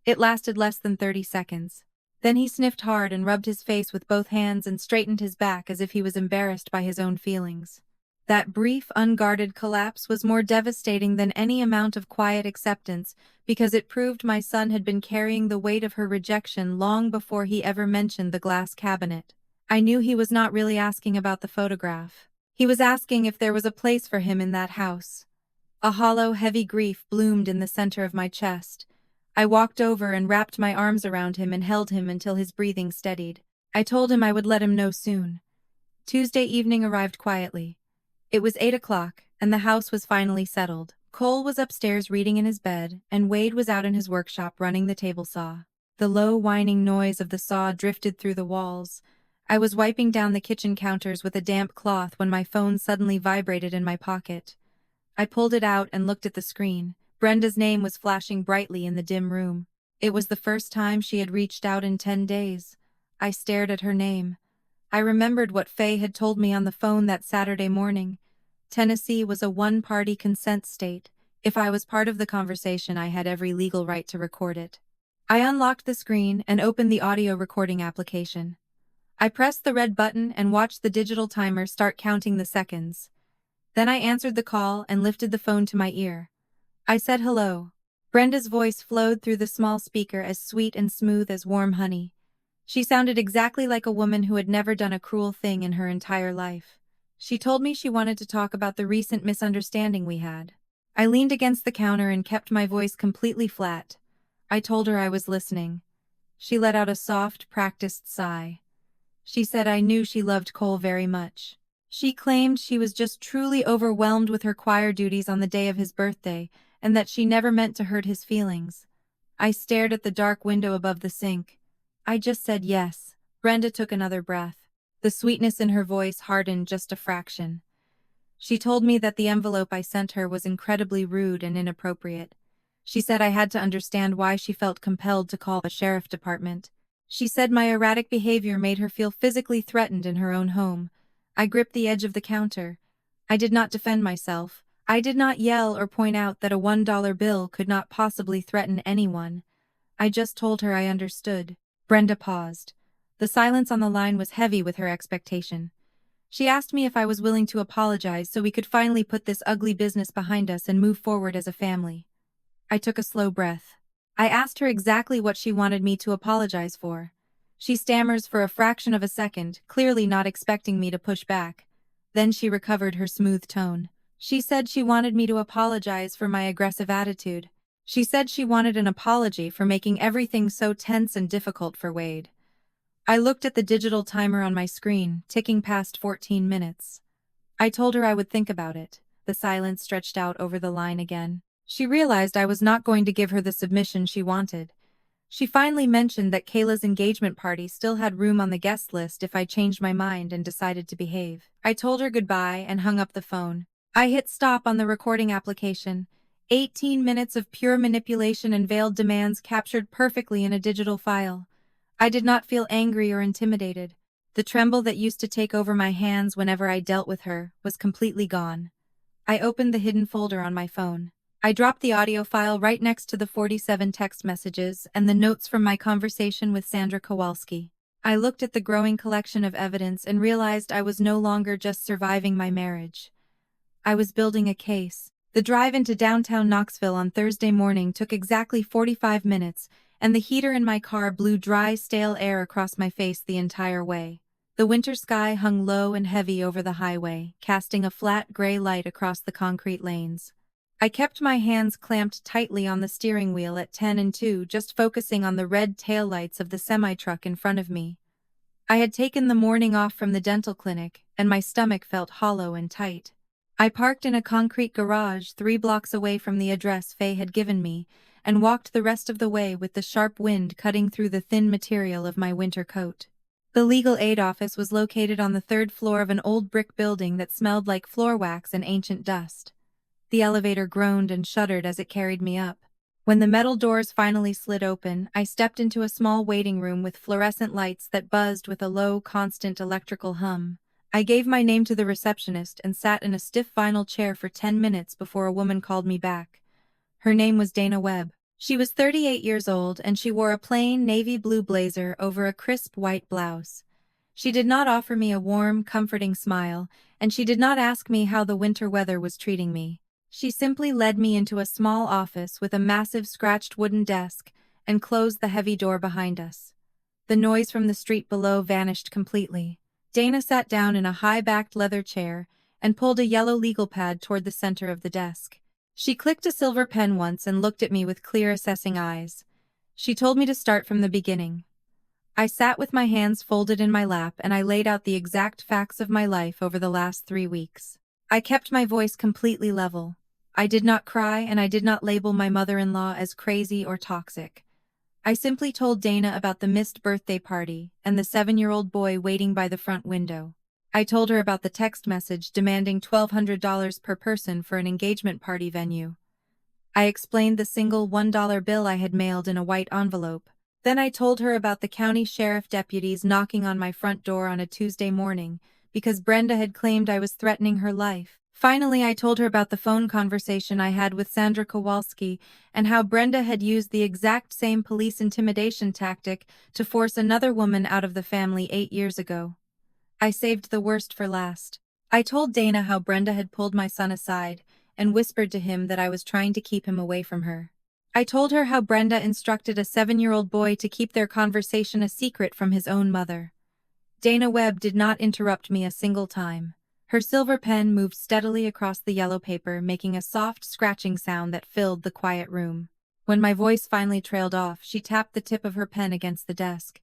It lasted less than 30 seconds. Then he sniffed hard and rubbed his face with both hands and straightened his back as if he was embarrassed by his own feelings. That brief, unguarded collapse was more devastating than any amount of quiet acceptance because it proved my son had been carrying the weight of her rejection long before he ever mentioned the glass cabinet. I knew he was not really asking about the photograph. He was asking if there was a place for him in that house. A hollow, heavy grief bloomed in the center of my chest. I walked over and wrapped my arms around him and held him until his breathing steadied. I told him I would let him know soon. Tuesday evening arrived quietly. It was 8 o'clock, and the house was finally settled. Cole was upstairs reading in his bed, and Wade was out in his workshop running the table saw. The low, whining noise of the saw drifted through the walls. I was wiping down the kitchen counters with a damp cloth when my phone suddenly vibrated in my pocket. I pulled it out and looked at the screen. Brenda's name was flashing brightly in the dim room. It was the first time she had reached out in 10 days. I stared at her name. I remembered what Faye had told me on the phone that Saturday morning. Tennessee was a one-party consent state. If I was part of the conversation, I had every legal right to record it. I unlocked the screen and opened the audio recording application. I pressed the red button and watched the digital timer start counting the seconds. Then I answered the call and lifted the phone to my ear. I said hello. Brenda's voice flowed through the small speaker as sweet and smooth as warm honey. She sounded exactly like a woman who had never done a cruel thing in her entire life. She told me she wanted to talk about the recent misunderstanding we had. I leaned against the counter and kept my voice completely flat. I told her I was listening. She let out a soft, practiced sigh. She said I knew she loved Cole very much. She claimed she was just truly overwhelmed with her choir duties on the day of his birthday, and that she never meant to hurt his feelings. I stared at the dark window above the sink. I just said yes. Brenda took another breath. The sweetness in her voice hardened just a fraction. She told me that the envelope I sent her was incredibly rude and inappropriate. She said I had to understand why she felt compelled to call the sheriff department. She said my erratic behavior made her feel physically threatened in her own home. I gripped the edge of the counter. I did not defend myself. I did not yell or point out that a $1 bill could not possibly threaten anyone. I just told her I understood. Brenda paused. The silence on the line was heavy with her expectation. She asked me if I was willing to apologize so we could finally put this ugly business behind us and move forward as a family. I took a slow breath. I asked her exactly what she wanted me to apologize for. She stammers for a fraction of a second, clearly not expecting me to push back. Then she recovered her smooth tone. She said she wanted me to apologize for my aggressive attitude. She said she wanted an apology for making everything so tense and difficult for Wade. I looked at the digital timer on my screen, ticking past 14 minutes. I told her I would think about it. The silence stretched out over the line again. She realized I was not going to give her the submission she wanted. She finally mentioned that Kayla's engagement party still had room on the guest list if I changed my mind and decided to behave. I told her goodbye and hung up the phone. I hit stop on the recording application. 18 minutes of pure manipulation and veiled demands captured perfectly in a digital file. I did not feel angry or intimidated. The tremble that used to take over my hands whenever I dealt with her was completely gone. I opened the hidden folder on my phone. I dropped the audio file right next to the 47 text messages and the notes from my conversation with Sandra Kowalski. I looked at the growing collection of evidence and realized I was no longer just surviving my marriage. I was building a case. The drive into downtown Knoxville on Thursday morning took exactly 45 minutes, and the heater in my car blew dry, stale air across my face the entire way. The winter sky hung low and heavy over the highway, casting a flat gray light across the concrete lanes. I kept my hands clamped tightly on the steering wheel at 10 and 2, just focusing on the red taillights of the semi-truck in front of me. I had taken the morning off from the dental clinic, and my stomach felt hollow and tight. I parked in a concrete garage 3 blocks away from the address Faye had given me, and walked the rest of the way with the sharp wind cutting through the thin material of my winter coat. The legal aid office was located on the 3rd floor of an old brick building that smelled like floor wax and ancient dust. The elevator groaned and shuddered as it carried me up. When the metal doors finally slid open, I stepped into a small waiting room with fluorescent lights that buzzed with a low, constant electrical hum. I gave my name to the receptionist and sat in a stiff vinyl chair for 10 minutes before a woman called me back. Her name was Dana Webb. She was 38 years old and she wore a plain navy blue blazer over a crisp white blouse. She did not offer me a warm, comforting smile, and she did not ask me how the winter weather was treating me. She simply led me into a small office with a massive scratched wooden desk and closed the heavy door behind us. The noise from the street below vanished completely. Dana sat down in a high-backed leather chair and pulled a yellow legal pad toward the center of the desk. She clicked a silver pen once and looked at me with clear, assessing eyes. She told me to start from the beginning. I sat with my hands folded in my lap and I laid out the exact facts of my life over the last 3 weeks. I kept my voice completely level. I did not cry and I did not label my mother-in-law as crazy or toxic. I simply told Dana about the missed birthday party and the 7-year-old boy waiting by the front window. I told her about the text message demanding $1,200 per person for an engagement party venue. I explained the single $1 bill I had mailed in a white envelope. Then I told her about the county sheriff deputies knocking on my front door on a Tuesday morning because Brenda had claimed I was threatening her life. Finally, I told her about the phone conversation I had with Sandra Kowalski and how Brenda had used the exact same police intimidation tactic to force another woman out of the family 8 years ago. I saved the worst for last. I told Dana how Brenda had pulled my son aside and whispered to him that I was trying to keep him away from her. I told her how Brenda instructed a 7-year-old boy to keep their conversation a secret from his own mother. Dana Webb did not interrupt me a single time. Her silver pen moved steadily across the yellow paper, making a soft scratching sound that filled the quiet room. When my voice finally trailed off, she tapped the tip of her pen against the desk.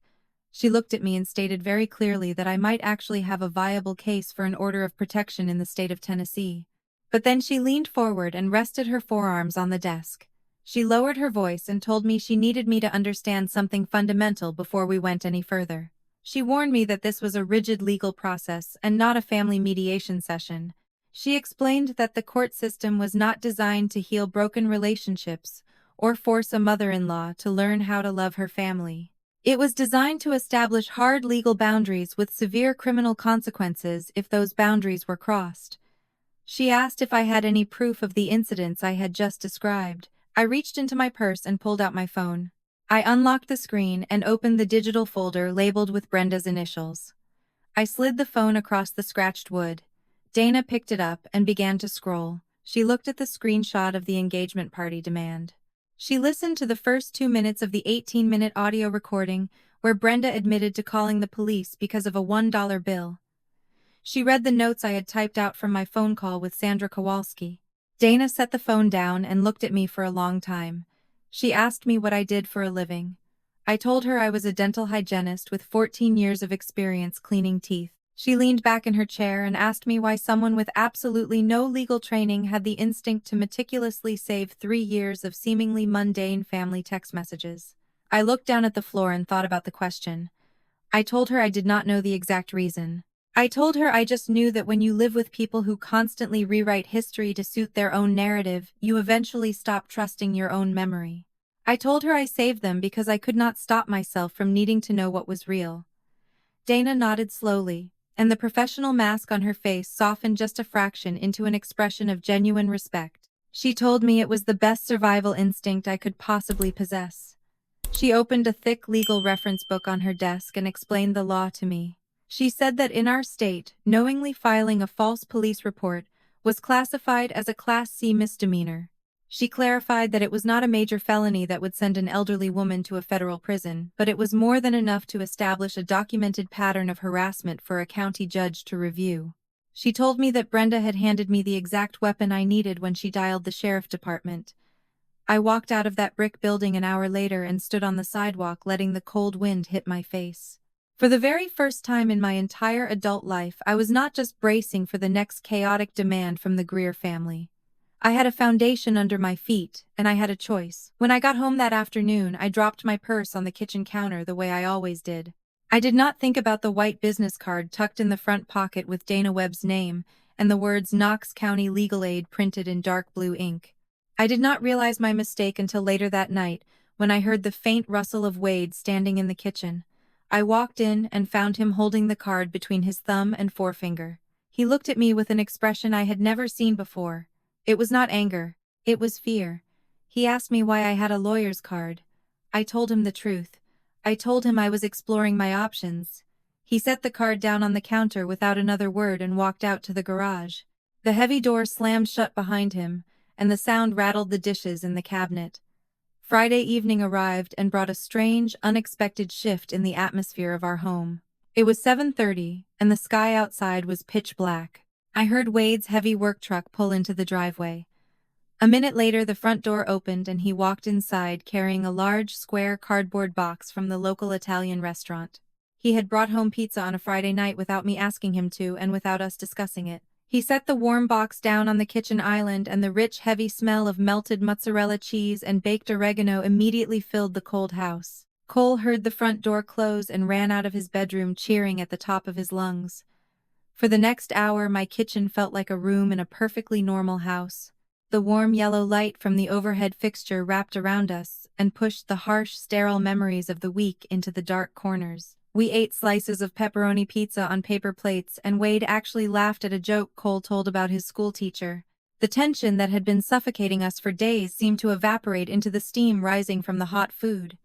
She looked at me and stated very clearly that I might actually have a viable case for an order of protection in the state of Tennessee. But then she leaned forward and rested her forearms on the desk. She lowered her voice and told me she needed me to understand something fundamental before we went any further. She warned me that this was a rigid legal process and not a family mediation session. She explained that the court system was not designed to heal broken relationships or force a mother-in-law to learn how to love her family. It was designed to establish hard legal boundaries with severe criminal consequences if those boundaries were crossed. She asked if I had any proof of the incidents I had just described. I reached into my purse and pulled out my phone. I unlocked the screen and opened the digital folder labeled with Brenda's initials. I slid the phone across the scratched wood. Dana picked it up and began to scroll. She looked at the screenshot of the engagement party demand. She listened to the first 2 minutes of the 18-minute audio recording where Brenda admitted to calling the police because of a $1 bill. She read the notes I had typed out from my phone call with Sandra Kowalski. Dana set the phone down and looked at me for a long time. She asked me what I did for a living. I told her I was a dental hygienist with 14 years of experience cleaning teeth. She leaned back in her chair and asked me why someone with absolutely no legal training had the instinct to meticulously save 3 years of seemingly mundane family text messages. I looked down at the floor and thought about the question. I told her I did not know the exact reason. I told her I just knew that when you live with people who constantly rewrite history to suit their own narrative, you eventually stop trusting your own memory. I told her I saved them because I could not stop myself from needing to know what was real. Dana nodded slowly, and the professional mask on her face softened just a fraction into an expression of genuine respect. She told me it was the best survival instinct I could possibly possess. She opened a thick legal reference book on her desk and explained the law to me. She said that in our state, knowingly filing a false police report was classified as a Class C misdemeanor. She clarified that it was not a major felony that would send an elderly woman to a federal prison, but it was more than enough to establish a documented pattern of harassment for a county judge to review. She told me that Brenda had handed me the exact weapon I needed when she dialed the sheriff department. I walked out of that brick building an hour later and stood on the sidewalk letting the cold wind hit my face. For the very first time in my entire adult life, I was not just bracing for the next chaotic demand from the Greer family. I had a foundation under my feet, and I had a choice. When I got home that afternoon, I dropped my purse on the kitchen counter the way I always did. I did not think about the white business card tucked in the front pocket with Dana Webb's name and the words Knox County Legal Aid printed in dark blue ink. I did not realize my mistake until later that night, when I heard the faint rustle of Wade standing in the kitchen. I walked in and found him holding the card between his thumb and forefinger. He looked at me with an expression I had never seen before. It was not anger. It was fear. He asked me why I had a lawyer's card. I told him the truth. I told him I was exploring my options. He set the card down on the counter without another word and walked out to the garage. The heavy door slammed shut behind him, and the sound rattled the dishes in the cabinet. Friday evening arrived and brought a strange, unexpected shift in the atmosphere of our home. It was 7:30, and the sky outside was pitch black. I heard Wade's heavy work truck pull into the driveway. A minute later, the front door opened and he walked inside carrying a large, square cardboard box from the local Italian restaurant. He had brought home pizza on a Friday night without me asking him to and without us discussing it. He set the warm box down on the kitchen island, and the rich, heavy smell of melted mozzarella cheese and baked oregano immediately filled the cold house. Cole heard the front door close and ran out of his bedroom cheering at the top of his lungs. For the next hour, my kitchen felt like a room in a perfectly normal house. The warm yellow light from the overhead fixture wrapped around us and pushed the harsh, sterile memories of the week into the dark corners. We ate slices of pepperoni pizza on paper plates, and Wade actually laughed at a joke Cole told about his school teacher. The tension that had been suffocating us for days seemed to evaporate into the steam rising from the hot food.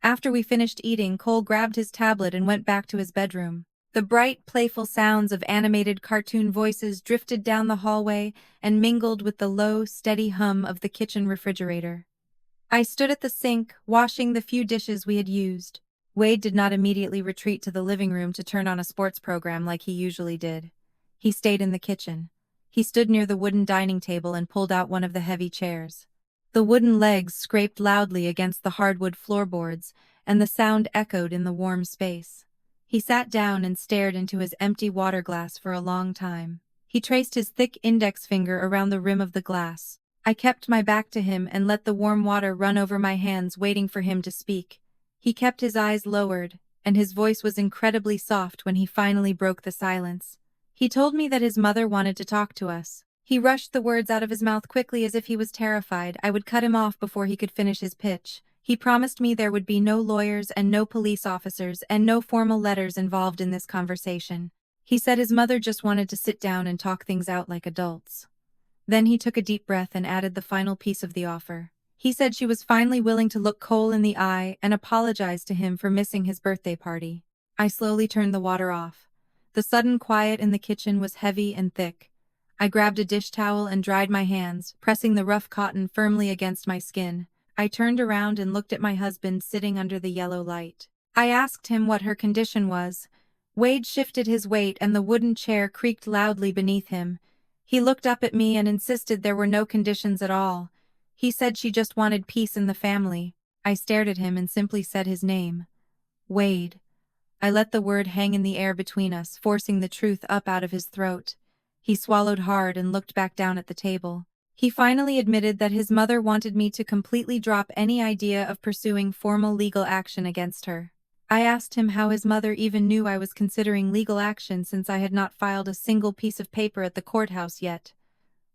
After we finished eating, Cole grabbed his tablet and went back to his bedroom. The bright, playful sounds of animated cartoon voices drifted down the hallway and mingled with the low, steady hum of the kitchen refrigerator. I stood at the sink, washing the few dishes we had used. Wade did not immediately retreat to the living room to turn on a sports program like he usually did. He stayed in the kitchen. He stood near the wooden dining table and pulled out one of the heavy chairs. The wooden legs scraped loudly against the hardwood floorboards, and the sound echoed in the warm space. He sat down and stared into his empty water glass for a long time. He traced his thick index finger around the rim of the glass. I kept my back to him and let the warm water run over my hands, waiting for him to speak. He kept his eyes lowered, and his voice was incredibly soft when he finally broke the silence. He told me that his mother wanted to talk to us. He rushed the words out of his mouth quickly as if he was terrified I would cut him off before he could finish his pitch. He promised me there would be no lawyers and no police officers and no formal letters involved in this conversation. He said his mother just wanted to sit down and talk things out like adults. Then he took a deep breath and added the final piece of the offer. He said she was finally willing to look Cole in the eye and apologize to him for missing his birthday party. I slowly turned the water off. The sudden quiet in the kitchen was heavy and thick. I grabbed a dish towel and dried my hands, pressing the rough cotton firmly against my skin. I turned around and looked at my husband sitting under the yellow light. I asked him what her condition was. Wade shifted his weight and the wooden chair creaked loudly beneath him. He looked up at me and insisted there were no conditions at all. He said she just wanted peace in the family. I stared at him and simply said his name. Wade. I let the word hang in the air between us, forcing the truth up out of his throat. He swallowed hard and looked back down at the table. He finally admitted that his mother wanted me to completely drop any idea of pursuing formal legal action against her. I asked him how his mother even knew I was considering legal action since I had not filed a single piece of paper at the courthouse yet.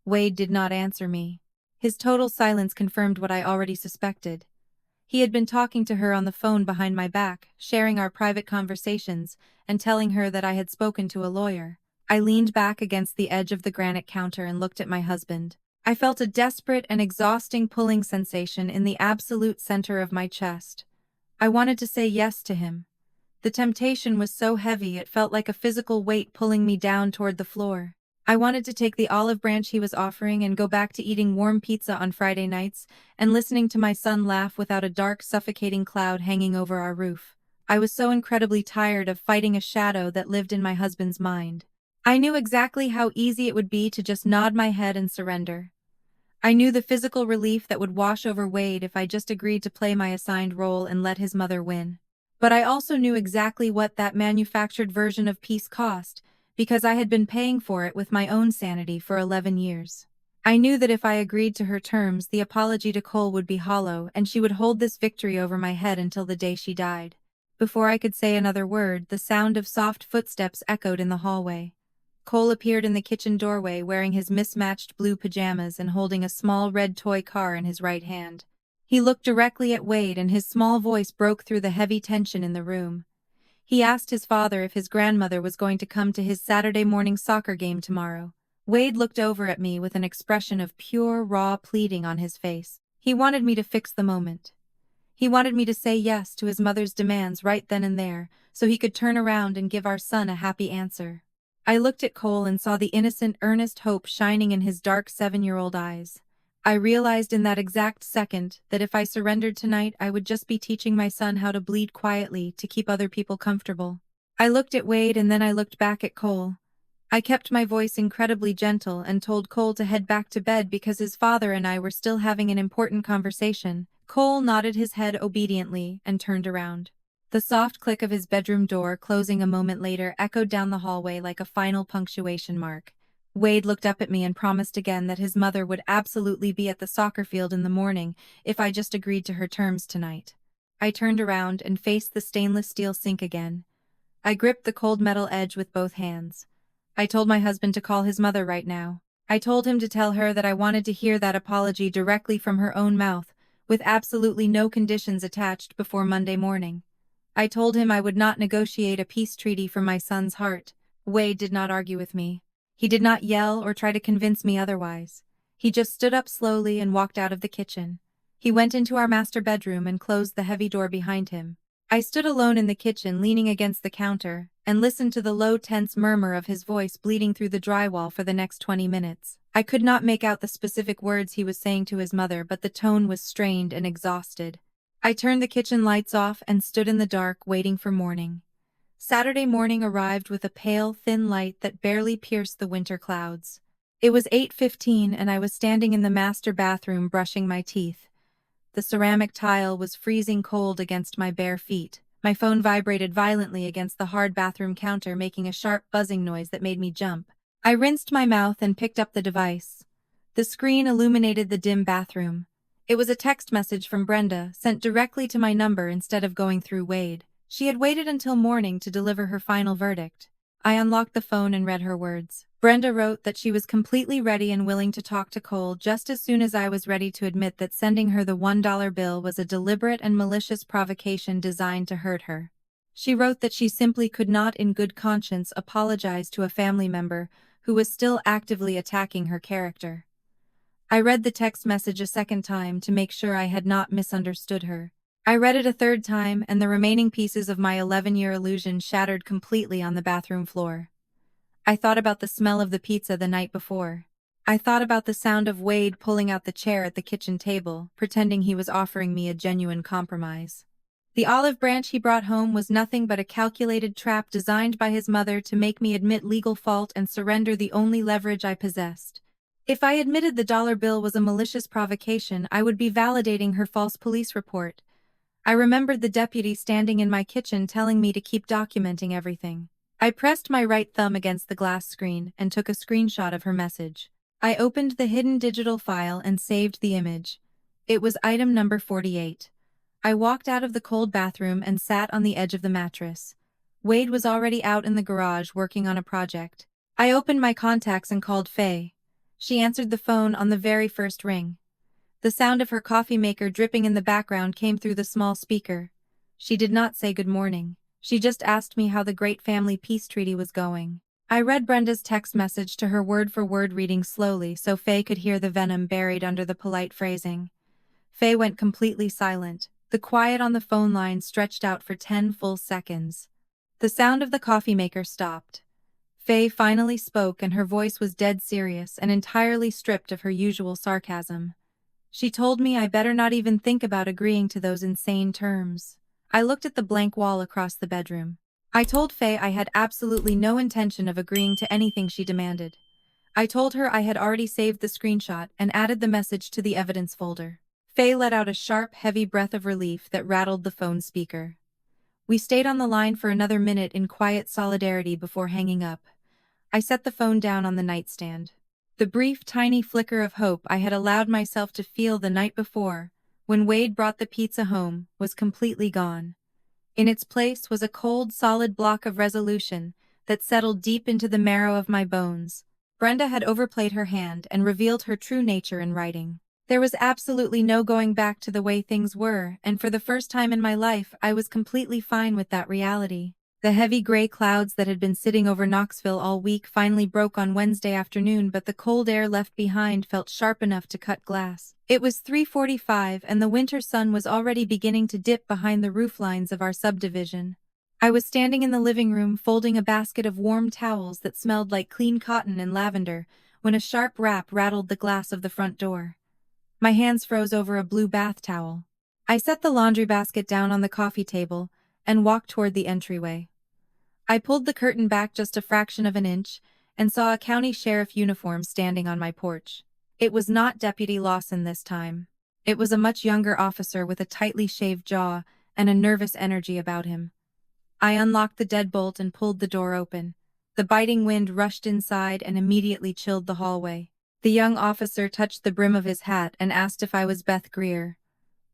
Wade did not answer me. His total silence confirmed what I already suspected. He had been talking to her on the phone behind my back, sharing our private conversations, and telling her that I had spoken to a lawyer. I leaned back against the edge of the granite counter and looked at my husband. I felt a desperate and exhausting pulling sensation in the absolute center of my chest. I wanted to say yes to him. The temptation was so heavy it felt like a physical weight pulling me down toward the floor. I wanted to take the olive branch he was offering and go back to eating warm pizza on Friday nights and listening to my son laugh without a dark, suffocating cloud hanging over our roof. I was so incredibly tired of fighting a shadow that lived in my husband's mind. I knew exactly how easy it would be to just nod my head and surrender. I knew the physical relief that would wash over Wade if I just agreed to play my assigned role and let his mother win. But I also knew exactly what that manufactured version of peace cost, because I had been paying for it with my own sanity for 11 years. I knew that if I agreed to her terms, the apology to Cole would be hollow and she would hold this victory over my head until the day she died. Before I could say another word, the sound of soft footsteps echoed in the hallway. Cole appeared in the kitchen doorway wearing his mismatched blue pajamas and holding a small red toy car in his right hand. He looked directly at Wade and his small voice broke through the heavy tension in the room. He asked his father if his grandmother was going to come to his Saturday morning soccer game tomorrow. Wade looked over at me with an expression of pure, raw pleading on his face. He wanted me to fix the moment. He wanted me to say yes to his mother's demands right then and there, so he could turn around and give our son a happy answer. I looked at Cole and saw the innocent, earnest hope shining in his dark 7-year-old eyes. I realized in that exact second that if I surrendered tonight, I would just be teaching my son how to bleed quietly to keep other people comfortable. I looked at Wade and then I looked back at Cole. I kept my voice incredibly gentle and told Cole to head back to bed because his father and I were still having an important conversation. Cole nodded his head obediently and turned around. The soft click of his bedroom door closing a moment later echoed down the hallway like a final punctuation mark. Wade looked up at me and promised again that his mother would absolutely be at the soccer field in the morning if I just agreed to her terms tonight. I turned around and faced the stainless steel sink again. I gripped the cold metal edge with both hands. I told my husband to call his mother right now. I told him to tell her that I wanted to hear that apology directly from her own mouth, with absolutely no conditions attached before Monday morning. I told him I would not negotiate a peace treaty for my son's heart. Wade did not argue with me. He did not yell or try to convince me otherwise. He just stood up slowly and walked out of the kitchen. He went into our master bedroom and closed the heavy door behind him. I stood alone in the kitchen leaning against the counter and listened to the low tense murmur of his voice bleeding through the drywall for the next 20 minutes. I could not make out the specific words he was saying to his mother, but the tone was strained and exhausted. I turned the kitchen lights off and stood in the dark waiting for morning. Saturday morning arrived with a pale, thin light that barely pierced the winter clouds. It was 8:15 and I was standing in the master bathroom brushing my teeth. The ceramic tile was freezing cold against my bare feet. My phone vibrated violently against the hard bathroom counter, making a sharp buzzing noise that made me jump. I rinsed my mouth and picked up the device. The screen illuminated the dim bathroom. It was a text message from Brenda, sent directly to my number instead of going through Wade. She had waited until morning to deliver her final verdict. I unlocked the phone and read her words. Brenda wrote that she was completely ready and willing to talk to Cole just as soon as I was ready to admit that sending her the $1 bill was a deliberate and malicious provocation designed to hurt her. She wrote that she simply could not in good conscience apologize to a family member who was still actively attacking her character. I read the text message a second time to make sure I had not misunderstood her. I read it a third time, and the remaining pieces of my 11-year illusion shattered completely on the bathroom floor. I thought about the smell of the pizza the night before. I thought about the sound of Wade pulling out the chair at the kitchen table, pretending he was offering me a genuine compromise. The olive branch he brought home was nothing but a calculated trap designed by his mother to make me admit legal fault and surrender the only leverage I possessed. If I admitted the dollar bill was a malicious provocation, I would be validating her false police report. I remembered the deputy standing in my kitchen telling me to keep documenting everything. I pressed my right thumb against the glass screen and took a screenshot of her message. I opened the hidden digital file and saved the image. It was item number 48. I walked out of the cold bathroom and sat on the edge of the mattress. Wade was already out in the garage working on a project. I opened my contacts and called Faye. She answered the phone on the very first ring. The sound of her coffee maker dripping in the background came through the small speaker. She did not say good morning. She just asked me how the Great Family Peace Treaty was going. I read Brenda's text message to her word for word, reading slowly so Faye could hear the venom buried under the polite phrasing. Faye went completely silent. The quiet on the phone line stretched out for 10 full seconds. The sound of the coffee maker stopped. Faye finally spoke, and her voice was dead serious and entirely stripped of her usual sarcasm. She told me I better not even think about agreeing to those insane terms. I looked at the blank wall across the bedroom. I told Faye I had absolutely no intention of agreeing to anything she demanded. I told her I had already saved the screenshot and added the message to the evidence folder. Faye let out a sharp, heavy breath of relief that rattled the phone speaker. We stayed on the line for another minute in quiet solidarity before hanging up. I set the phone down on the nightstand. The brief, tiny flicker of hope I had allowed myself to feel the night before, when Wade brought the pizza home, was completely gone. In its place was a cold, solid block of resolution that settled deep into the marrow of my bones. Brenda had overplayed her hand and revealed her true nature in writing. There was absolutely no going back to the way things were, and for the first time in my life I was completely fine with that reality. The heavy gray clouds that had been sitting over Knoxville all week finally broke on Wednesday afternoon, but the cold air left behind felt sharp enough to cut glass. It was 3:45 and the winter sun was already beginning to dip behind the rooflines of our subdivision. I was standing in the living room folding a basket of warm towels that smelled like clean cotton and lavender when a sharp rap rattled the glass of the front door. My hands froze over a blue bath towel. I set the laundry basket down on the coffee table and walked toward the entryway. I pulled the curtain back just a fraction of an inch and saw a county sheriff uniform standing on my porch. It was not Deputy Lawson this time. It was a much younger officer with a tightly shaved jaw and a nervous energy about him. I unlocked the deadbolt and pulled the door open. The biting wind rushed inside and immediately chilled the hallway. The young officer touched the brim of his hat and asked if I was Beth Greer.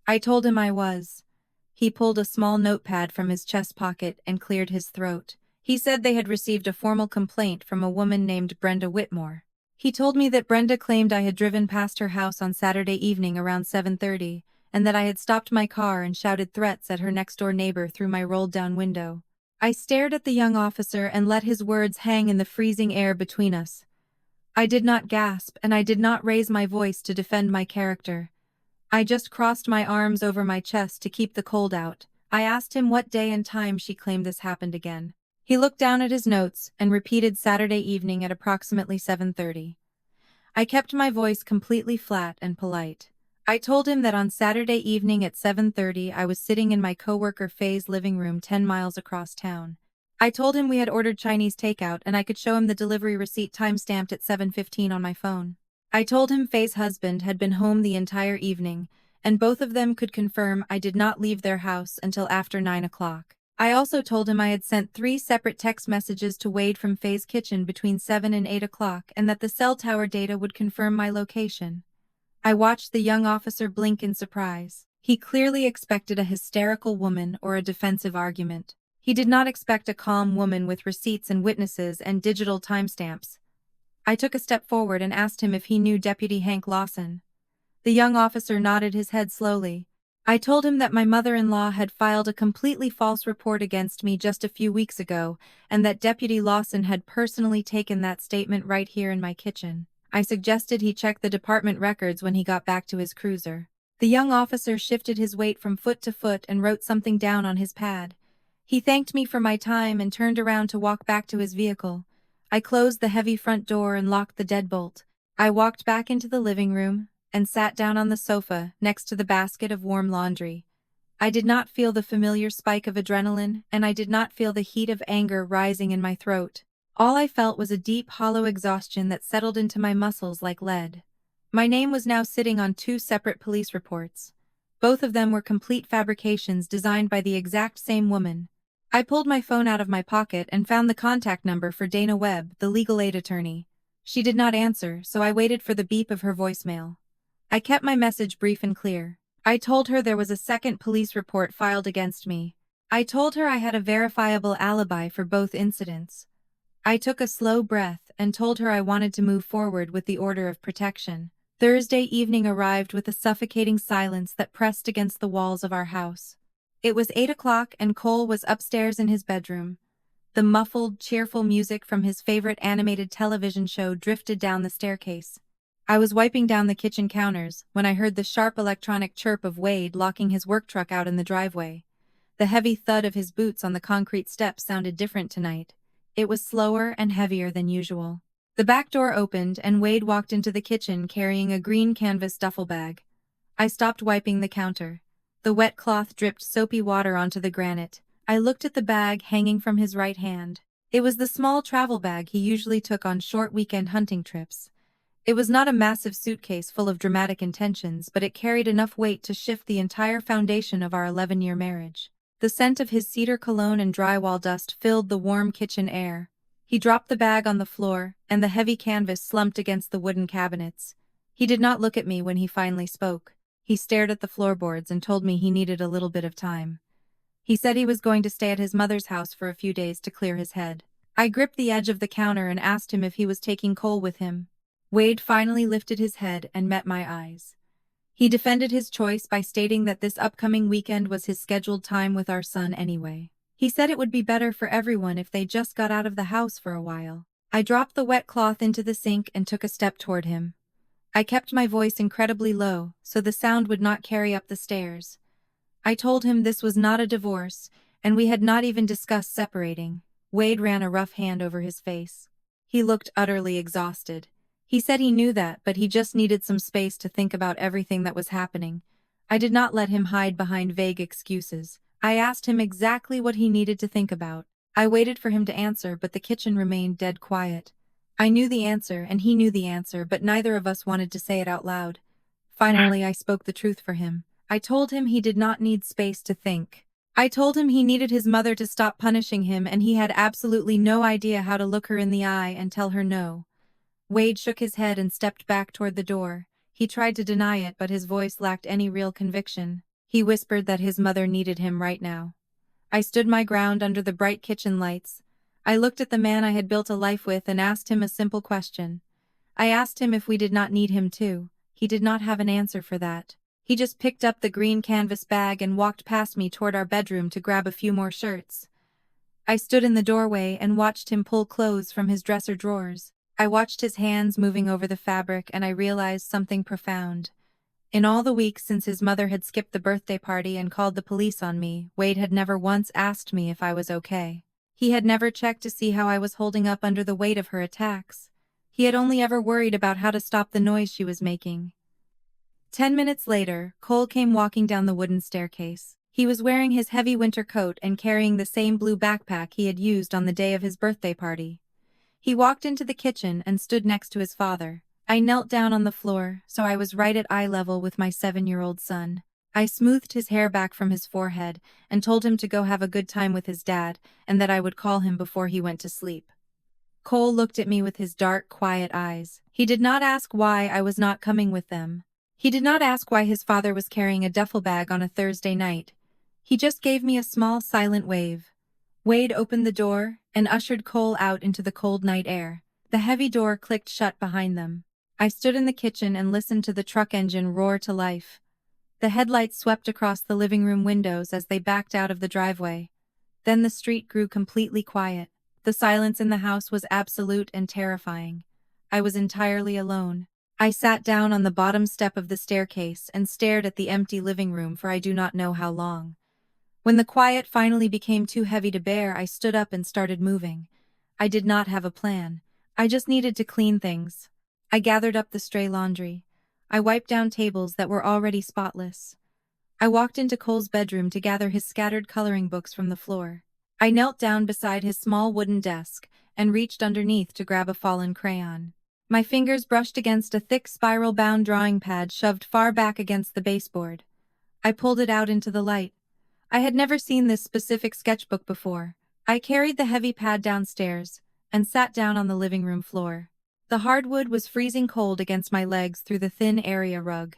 I told him I was. He pulled a small notepad from his chest pocket and cleared his throat. He said they had received a formal complaint from a woman named Brenda Whitmore. He told me that Brenda claimed I had driven past her house on Saturday evening around 7:30, and that I had stopped my car and shouted threats at her next-door neighbor through my rolled-down window. I stared at the young officer and let his words hang in the freezing air between us. I did not gasp, and I did not raise my voice to defend my character. I just crossed my arms over my chest to keep the cold out. I asked him what day and time she claimed this happened again. He looked down at his notes and repeated Saturday evening at approximately 7:30. I kept my voice completely flat and polite. I told him that on Saturday evening at 7:30 I was sitting in my coworker Faye's living room 10 miles across town. I told him we had ordered Chinese takeout and I could show him the delivery receipt time-stamped at 7:15 on my phone. I told him Faye's husband had been home the entire evening, and both of them could confirm I did not leave their house until after 9 o'clock. I also told him I had sent 3 separate text messages to Wade from Faye's kitchen between 7 and 8 o'clock and that the cell tower data would confirm my location. I watched the young officer blink in surprise. He clearly expected a hysterical woman or a defensive argument. He did not expect a calm woman with receipts and witnesses and digital timestamps. I took a step forward and asked him if he knew Deputy Hank Lawson. The young officer nodded his head slowly. I told him that my mother-in-law had filed a completely false report against me just a few weeks ago, and that Deputy Lawson had personally taken that statement right here in my kitchen. I suggested he check the department records when he got back to his cruiser. The young officer shifted his weight from foot to foot and wrote something down on his pad. He thanked me for my time and turned around to walk back to his vehicle. I closed the heavy front door and locked the deadbolt. I walked back into the living room and sat down on the sofa next to the basket of warm laundry. I did not feel the familiar spike of adrenaline, and I did not feel the heat of anger rising in my throat. All I felt was a deep, hollow exhaustion that settled into my muscles like lead. My name was now sitting on 2 separate police reports. Both of them were complete fabrications designed by the exact same woman. I pulled my phone out of my pocket and found the contact number for Dana Webb, the legal aid attorney. She did not answer, so I waited for the beep of her voicemail. I kept my message brief and clear. I told her there was a second police report filed against me. I told her I had a verifiable alibi for both incidents. I took a slow breath and told her I wanted to move forward with the order of protection. Thursday evening arrived with a suffocating silence that pressed against the walls of our house. It was 8 o'clock and Cole was upstairs in his bedroom. The muffled, cheerful music from his favorite animated television show drifted down the staircase. I was wiping down the kitchen counters when I heard the sharp electronic chirp of Wade locking his work truck out in the driveway. The heavy thud of his boots on the concrete steps sounded different tonight. It was slower and heavier than usual. The back door opened and Wade walked into the kitchen carrying a green canvas duffel bag. I stopped wiping the counter. The wet cloth dripped soapy water onto the granite. I looked at the bag hanging from his right hand. It was the small travel bag he usually took on short weekend hunting trips. It was not a massive suitcase full of dramatic intentions, but it carried enough weight to shift the entire foundation of our 11-year marriage. The scent of his cedar cologne and drywall dust filled the warm kitchen air. He dropped the bag on the floor, and the heavy canvas slumped against the wooden cabinets. He did not look at me when he finally spoke. He stared at the floorboards and told me he needed a little bit of time. He said he was going to stay at his mother's house for a few days to clear his head. I gripped the edge of the counter and asked him if he was taking Cole with him. Wade finally lifted his head and met my eyes. He defended his choice by stating that this upcoming weekend was his scheduled time with our son anyway. He said it would be better for everyone if they just got out of the house for a while. I dropped the wet cloth into the sink and took a step toward him. I kept my voice incredibly low, so the sound would not carry up the stairs. I told him this was not a divorce, and we had not even discussed separating. Wade ran a rough hand over his face. He looked utterly exhausted. He said he knew that, but he just needed some space to think about everything that was happening. I did not let him hide behind vague excuses. I asked him exactly what he needed to think about. I waited for him to answer, but the kitchen remained dead quiet. I knew the answer, and he knew the answer, but neither of us wanted to say it out loud. Finally, I spoke the truth for him. I told him he did not need space to think. I told him he needed his mother to stop punishing him, and he had absolutely no idea how to look her in the eye and tell her no. Wade shook his head and stepped back toward the door. He tried to deny it, but his voice lacked any real conviction. He whispered that his mother needed him right now. I stood my ground under the bright kitchen lights. I looked at the man I had built a life with and asked him a simple question. I asked him if we did not need him too. He did not have an answer for that. He just picked up the green canvas bag and walked past me toward our bedroom to grab a few more shirts. I stood in the doorway and watched him pull clothes from his dresser drawers. I watched his hands moving over the fabric and I realized something profound. In all the weeks since his mother had skipped the birthday party and called the police on me, Wade had never once asked me if I was okay. He had never checked to see how I was holding up under the weight of her attacks. He had only ever worried about how to stop the noise she was making. 10 minutes later, Cole came walking down the wooden staircase. He was wearing his heavy winter coat and carrying the same blue backpack he had used on the day of his birthday party. He walked into the kitchen and stood next to his father. I knelt down on the floor, so I was right at eye level with my 7-year-old son. I smoothed his hair back from his forehead and told him to go have a good time with his dad and that I would call him before he went to sleep. Cole looked at me with his dark, quiet eyes. He did not ask why I was not coming with them. He did not ask why his father was carrying a duffel bag on a Thursday night. He just gave me a small, silent wave. Wade opened the door and ushered Cole out into the cold night air. The heavy door clicked shut behind them. I stood in the kitchen and listened to the truck engine roar to life. The headlights swept across the living room windows as they backed out of the driveway. Then the street grew completely quiet. The silence in the house was absolute and terrifying. I was entirely alone. I sat down on the bottom step of the staircase and stared at the empty living room for I do not know how long. When the quiet finally became too heavy to bear, I stood up and started moving. I did not have a plan. I just needed to clean things. I gathered up the stray laundry. I wiped down tables that were already spotless. I walked into Cole's bedroom to gather his scattered coloring books from the floor. I knelt down beside his small wooden desk and reached underneath to grab a fallen crayon. My fingers brushed against a thick spiral-bound drawing pad shoved far back against the baseboard. I pulled it out into the light. I had never seen this specific sketchbook before. I carried the heavy pad downstairs and sat down on the living room floor. The hardwood was freezing cold against my legs through the thin area rug.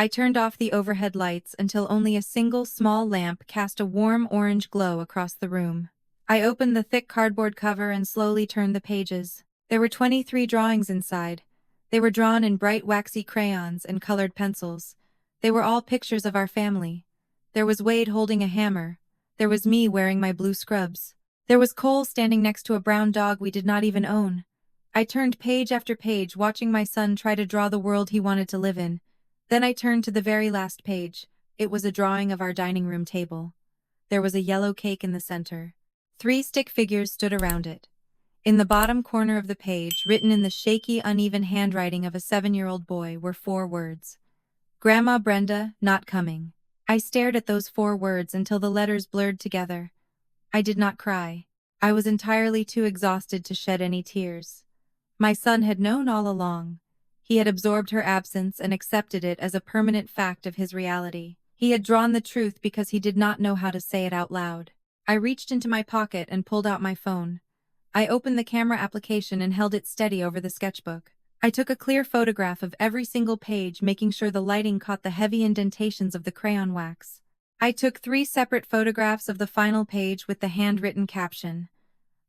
I turned off the overhead lights until only a single small lamp cast a warm orange glow across the room. I opened the thick cardboard cover and slowly turned the pages. There were 23 drawings inside. They were drawn in bright waxy crayons and colored pencils. They were all pictures of our family. There was Wade holding a hammer. There was me wearing my blue scrubs. There was Cole standing next to a brown dog we did not even own. I turned page after page, watching my son try to draw the world he wanted to live in. Then I turned to the very last page. It was a drawing of our dining room table. There was a yellow cake in the center. 3 stick figures stood around it. In the bottom corner of the page, written in the shaky, uneven handwriting of a 7-year-old boy, were 4 words. Grandma Brenda, not coming. I stared at those 4 words until the letters blurred together. I did not cry. I was entirely too exhausted to shed any tears. My son had known all along. He had absorbed her absence and accepted it as a permanent fact of his reality. He had drawn the truth because he did not know how to say it out loud. I reached into my pocket and pulled out my phone. I opened the camera application and held it steady over the sketchbook. I took a clear photograph of every single page, making sure the lighting caught the heavy indentations of the crayon wax. I took 3 separate photographs of the final page with the handwritten caption.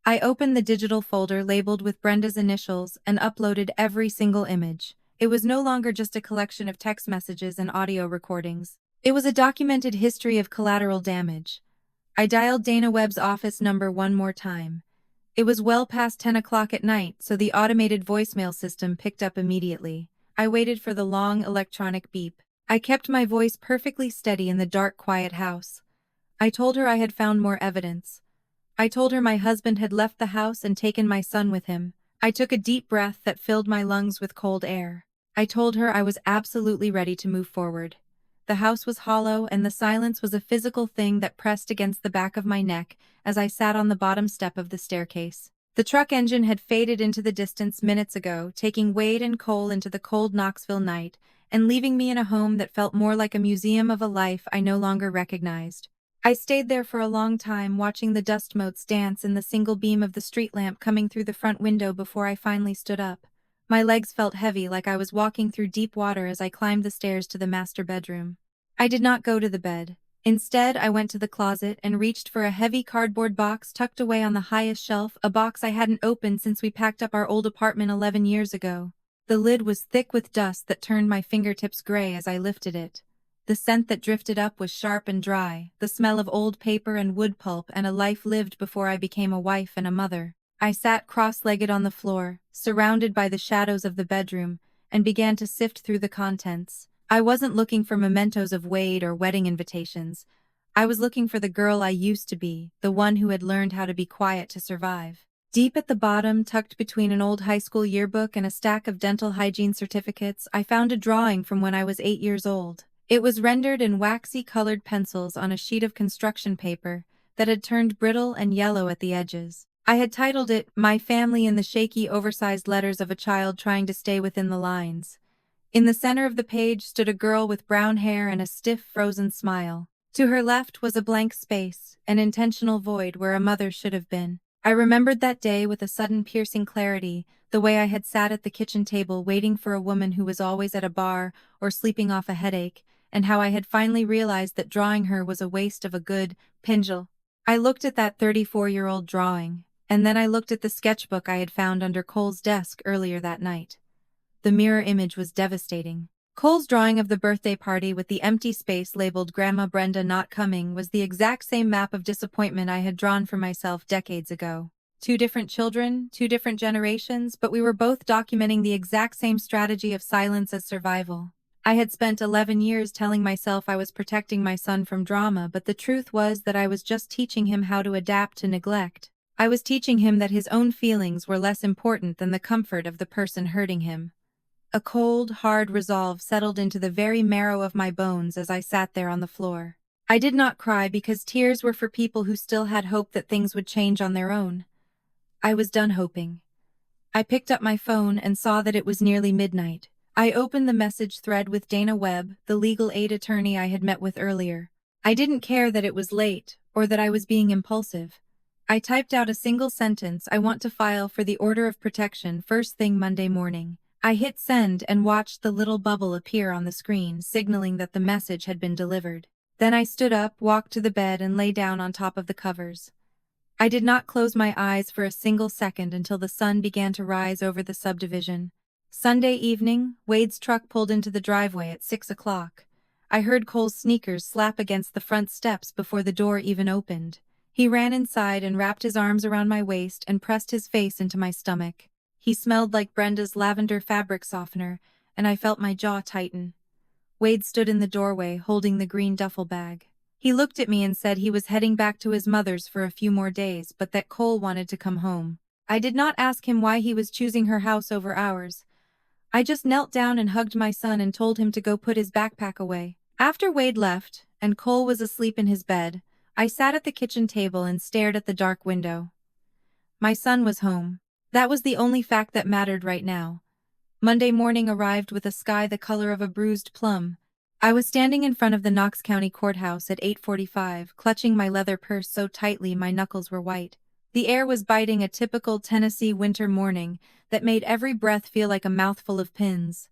I opened the digital folder labeled with Brenda's initials and uploaded every single image. It was no longer just a collection of text messages and audio recordings. It was a documented history of collateral damage. I dialed Dana Webb's office number one more time. It was well past 10 o'clock at night, so the automated voicemail system picked up immediately. I waited for the long electronic beep. I kept my voice perfectly steady in the dark, quiet house. I told her I had found more evidence. I told her my husband had left the house and taken my son with him. I took a deep breath that filled my lungs with cold air. I told her I was absolutely ready to move forward. The house was hollow, and the silence was a physical thing that pressed against the back of my neck as I sat on the bottom step of the staircase. The truck engine had faded into the distance minutes ago, taking Wade and Cole into the cold Knoxville night and leaving me in a home that felt more like a museum of a life I no longer recognized. I stayed there for a long time, watching the dust motes dance in the single beam of the street lamp coming through the front window before I finally stood up. My legs felt heavy, like I was walking through deep water as I climbed the stairs to the master bedroom. I did not go to the bed. Instead, I went to the closet and reached for a heavy cardboard box tucked away on the highest shelf, a box I hadn't opened since we packed up our old apartment 11 years ago. The lid was thick with dust that turned my fingertips gray as I lifted it. The scent that drifted up was sharp and dry, the smell of old paper and wood pulp and a life lived before I became a wife and a mother. I sat cross-legged on the floor, surrounded by the shadows of the bedroom, and began to sift through the contents. I wasn't looking for mementos of Wade or wedding invitations. I was looking for the girl I used to be, the one who had learned how to be quiet to survive. Deep at the bottom, tucked between an old high school yearbook and a stack of dental hygiene certificates, I found a drawing from when I was 8 years old. It was rendered in waxy colored pencils on a sheet of construction paper that had turned brittle and yellow at the edges. I had titled it, "My Family," in the shaky, oversized letters of a child trying to stay within the lines. In the center of the page stood a girl with brown hair and a stiff, frozen smile. To her left was a blank space, an intentional void where a mother should have been. I remembered that day with a sudden piercing clarity, the way I had sat at the kitchen table waiting for a woman who was always at a bar or sleeping off a headache, and how I had finally realized that drawing her was a waste of a good pencil. I looked at that 34-year-old drawing, and then I looked at the sketchbook I had found under Cole's desk earlier that night. The mirror image was devastating. Cole's drawing of the birthday party with the empty space labeled "Grandma Brenda Not Coming" was the exact same map of disappointment I had drawn for myself decades ago. 2 different children, 2 different generations, but we were both documenting the exact same strategy of silence as survival. I had spent 11 years telling myself I was protecting my son from drama, but the truth was that I was just teaching him how to adapt to neglect. I was teaching him that his own feelings were less important than the comfort of the person hurting him. A cold, hard resolve settled into the very marrow of my bones as I sat there on the floor. I did not cry because tears were for people who still had hope that things would change on their own. I was done hoping. I picked up my phone and saw that it was nearly midnight. I opened the message thread with Dana Webb, the legal aid attorney I had met with earlier. I didn't care that it was late, or that I was being impulsive. I typed out a single sentence: "I want to file for the order of protection first thing Monday morning." I hit send and watched the little bubble appear on the screen, signaling that the message had been delivered. Then I stood up, walked to the bed, and lay down on top of the covers. I did not close my eyes for a single second until the sun began to rise over the subdivision. Sunday evening, Wade's truck pulled into the driveway at 6 o'clock. I heard Cole's sneakers slap against the front steps before the door even opened. He ran inside and wrapped his arms around my waist and pressed his face into my stomach. He smelled like Brenda's lavender fabric softener, and I felt my jaw tighten. Wade stood in the doorway, holding the green duffel bag. He looked at me and said he was heading back to his mother's for a few more days, but that Cole wanted to come home. I did not ask him why he was choosing her house over ours. I just knelt down and hugged my son and told him to go put his backpack away. After Wade left, and Cole was asleep in his bed, I sat at the kitchen table and stared at the dark window. My son was home. That was the only fact that mattered right now. Monday morning arrived with a sky the color of a bruised plum. I was standing in front of the Knox County Courthouse at 8:45, clutching my leather purse so tightly my knuckles were white. The air was biting, a typical Tennessee winter morning that made every breath feel like a mouthful of pins.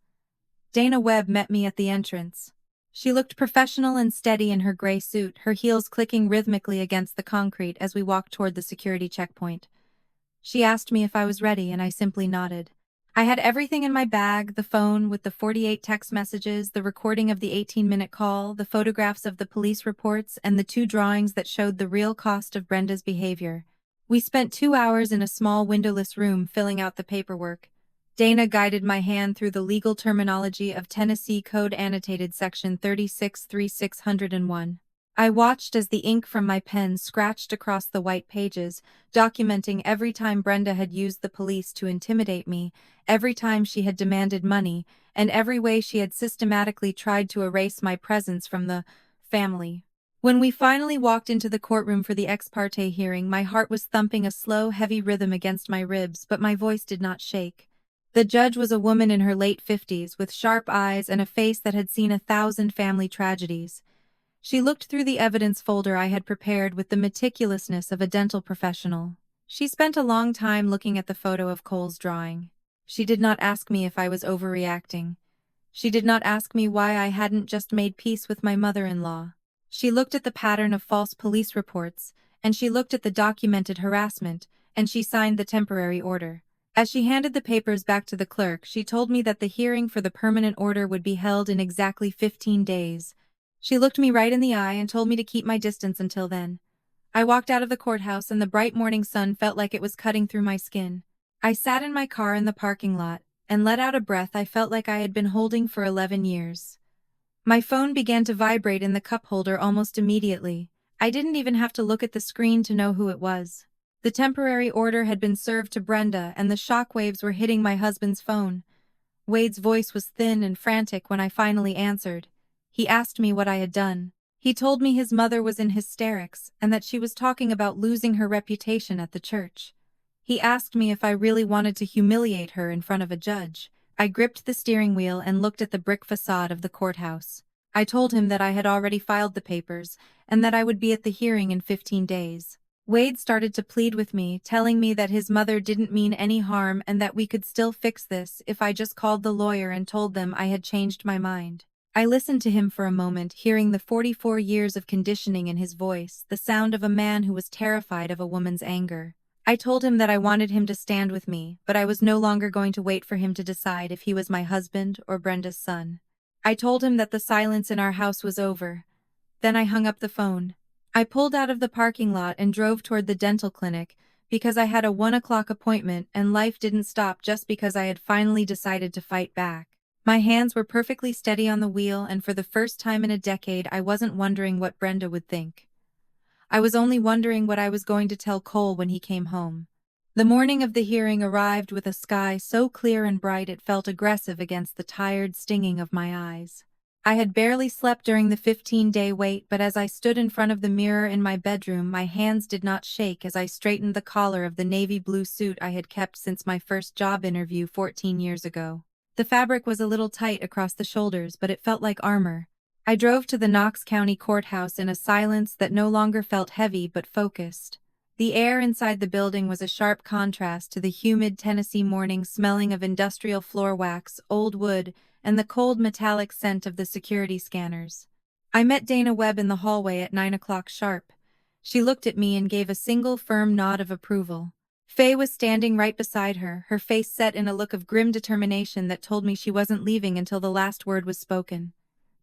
Dana Webb met me at the entrance. She looked professional and steady in her gray suit, her heels clicking rhythmically against the concrete as we walked toward the security checkpoint. She asked me if I was ready, and I simply nodded. I had everything in my bag: the phone with the 48 text messages, the recording of the 18-minute call, the photographs of the police reports, and the 2 drawings that showed the real cost of Brenda's behavior. We spent 2 hours in a small windowless room filling out the paperwork. Dana guided my hand through the legal terminology of Tennessee Code Annotated Section 363601. I watched as the ink from my pen scratched across the white pages, documenting every time Brenda had used the police to intimidate me, every time she had demanded money, and every way she had systematically tried to erase my presence from the family. When we finally walked into the courtroom for the ex parte hearing, my heart was thumping a slow, heavy rhythm against my ribs, but my voice did not shake. The judge was a woman in her late 50s, with sharp eyes and a face that had seen 1,000 family tragedies. She looked through the evidence folder I had prepared with the meticulousness of a dental professional. She spent a long time looking at the photo of Cole's drawing. She did not ask me if I was overreacting. She did not ask me why I hadn't just made peace with my mother-in-law. She looked at the pattern of false police reports, and she looked at the documented harassment, and she signed the temporary order. As she handed the papers back to the clerk, she told me that the hearing for the permanent order would be held in exactly 15 days. She looked me right in the eye and told me to keep my distance until then. I walked out of the courthouse, and the bright morning sun felt like it was cutting through my skin. I sat in my car in the parking lot and let out a breath I felt like I had been holding for 11 years. My phone began to vibrate in the cup holder almost immediately. I didn't even have to look at the screen to know who it was. The temporary order had been served to Brenda, and the shockwaves were hitting my husband's phone. Wade's voice was thin and frantic when I finally answered. He asked me what I had done. He told me his mother was in hysterics and that she was talking about losing her reputation at the church. He asked me if I really wanted to humiliate her in front of a judge. I gripped the steering wheel and looked at the brick facade of the courthouse. I told him that I had already filed the papers and that I would be at the hearing in 15 days. Wade started to plead with me, telling me that his mother didn't mean any harm and that we could still fix this if I just called the lawyer and told them I had changed my mind. I listened to him for a moment, hearing the 44 years of conditioning in his voice, the sound of a man who was terrified of a woman's anger. I told him that I wanted him to stand with me, but I was no longer going to wait for him to decide if he was my husband or Brenda's son. I told him that the silence in our house was over. Then I hung up the phone. I pulled out of the parking lot and drove toward the dental clinic because I had a 1 o'clock appointment, and life didn't stop just because I had finally decided to fight back. My hands were perfectly steady on the wheel, and for the first time in a decade I wasn't wondering what Brenda would think. I was only wondering what I was going to tell Cole when he came home. The morning of the hearing arrived with a sky so clear and bright it felt aggressive against the tired stinging of my eyes. I had barely slept during the 15-day wait, but as I stood in front of the mirror in my bedroom, my hands did not shake as I straightened the collar of the navy blue suit I had kept since my first job interview 14 years ago. The fabric was a little tight across the shoulders, but it felt like armor. I drove to the Knox County Courthouse in a silence that no longer felt heavy but focused. The air inside the building was a sharp contrast to the humid Tennessee morning smelling of industrial floor wax, old wood, and the cold metallic scent of the security scanners. I met Dana Webb in the hallway at 9 o'clock sharp. She looked at me and gave a single firm nod of approval. Faye was standing right beside her, her face set in a look of grim determination that told me she wasn't leaving until the last word was spoken.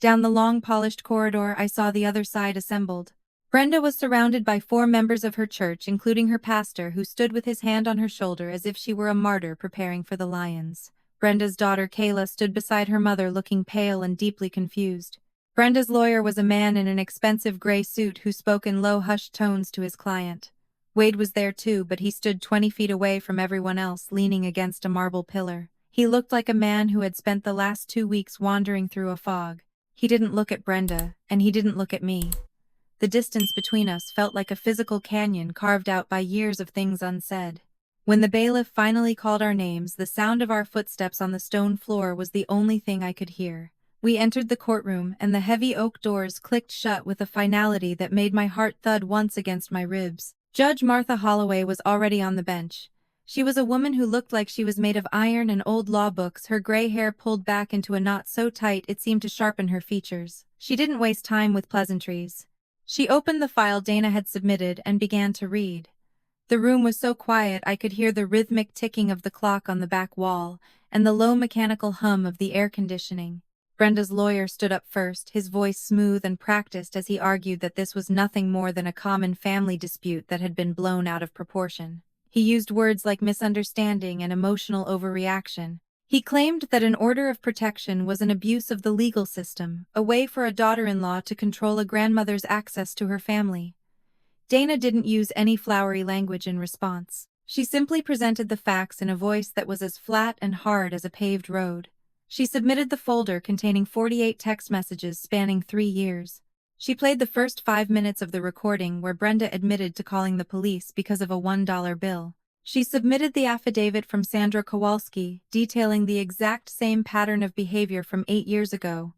Down the long polished corridor I saw the other side assembled. Brenda was surrounded by 4 members of her church, including her pastor, who stood with his hand on her shoulder as if she were a martyr preparing for the lions. Brenda's daughter Kayla stood beside her mother looking pale and deeply confused. Brenda's lawyer was a man in an expensive gray suit who spoke in low hushed tones to his client. Wade was there too, but he stood 20 feet away from everyone else, leaning against a marble pillar. He looked like a man who had spent the last 2 weeks wandering through a fog. He didn't look at Brenda, and he didn't look at me. The distance between us felt like a physical canyon carved out by years of things unsaid. When the bailiff finally called our names, the sound of our footsteps on the stone floor was the only thing I could hear. We entered the courtroom, and the heavy oak doors clicked shut with a finality that made my heart thud once against my ribs. Judge Martha Holloway was already on the bench. She was a woman who looked like she was made of iron and old law books, her gray hair pulled back into a knot so tight it seemed to sharpen her features. She didn't waste time with pleasantries. She opened the file Dana had submitted and began to read. The room was so quiet I could hear the rhythmic ticking of the clock on the back wall and the low mechanical hum of the air conditioning. Brenda's lawyer stood up first, his voice smooth and practiced as he argued that this was nothing more than a common family dispute that had been blown out of proportion. He used words like misunderstanding and emotional overreaction. He claimed that an order of protection was an abuse of the legal system, a way for a daughter-in-law to control a grandmother's access to her family. Dana didn't use any flowery language in response. She simply presented the facts in a voice that was as flat and hard as a paved road. She submitted the folder containing 48 text messages spanning 3 years. She played the first 5 minutes of the recording where Brenda admitted to calling the police because of a $1 bill. She submitted the affidavit from Sandra Kowalski, detailing the exact same pattern of behavior from 8 years ago.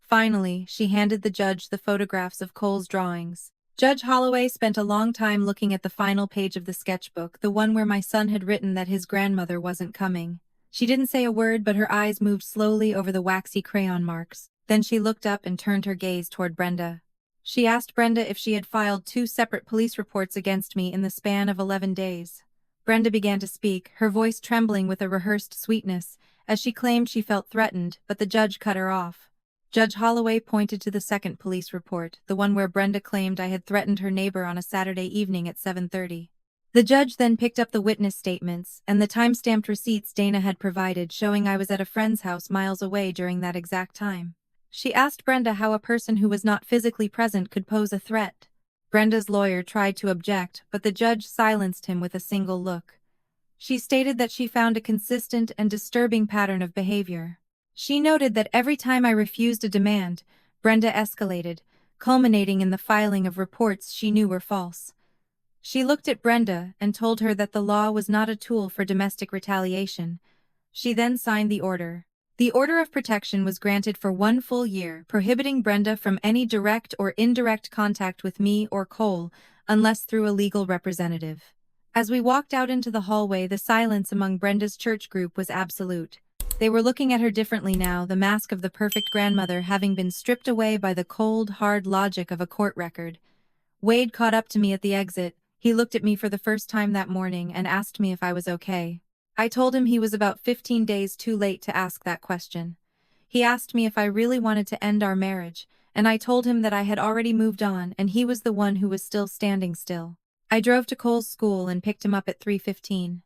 Finally, she handed the judge the photographs of Cole's drawings. Judge Holloway spent a long time looking at the final page of the sketchbook, the one where my son had written that his grandmother wasn't coming. She didn't say a word, but her eyes moved slowly over the waxy crayon marks. Then she looked up and turned her gaze toward Brenda. She asked Brenda if she had filed 2 separate police reports against me in the span of 11 days. Brenda began to speak, her voice trembling with a rehearsed sweetness, as she claimed she felt threatened, but the judge cut her off. Judge Holloway pointed to the second police report, the one where Brenda claimed I had threatened her neighbor on a Saturday evening at 7:30. The judge then picked up the witness statements and the time-stamped receipts Dana had provided, showing I was at a friend's house miles away during that exact time. She asked Brenda how a person who was not physically present could pose a threat. Brenda's lawyer tried to object, but the judge silenced him with a single look. She stated that she found a consistent and disturbing pattern of behavior. She noted that every time I refused a demand, Brenda escalated, culminating in the filing of reports she knew were false. She looked at Brenda and told her that the law was not a tool for domestic retaliation. She then signed the order. The order of protection was granted for 1 full year, prohibiting Brenda from any direct or indirect contact with me or Cole, unless through a legal representative. As we walked out into the hallway, the silence among Brenda's church group was absolute. They were looking at her differently now, the mask of the perfect grandmother having been stripped away by the cold, hard logic of a court record. Wade caught up to me at the exit. He looked at me for the first time that morning and asked me if I was okay. I told him he was about 15 days too late to ask that question. He asked me if I really wanted to end our marriage, and I told him that I had already moved on and he was the one who was still standing still. I drove to Cole's school and picked him up at 3:15.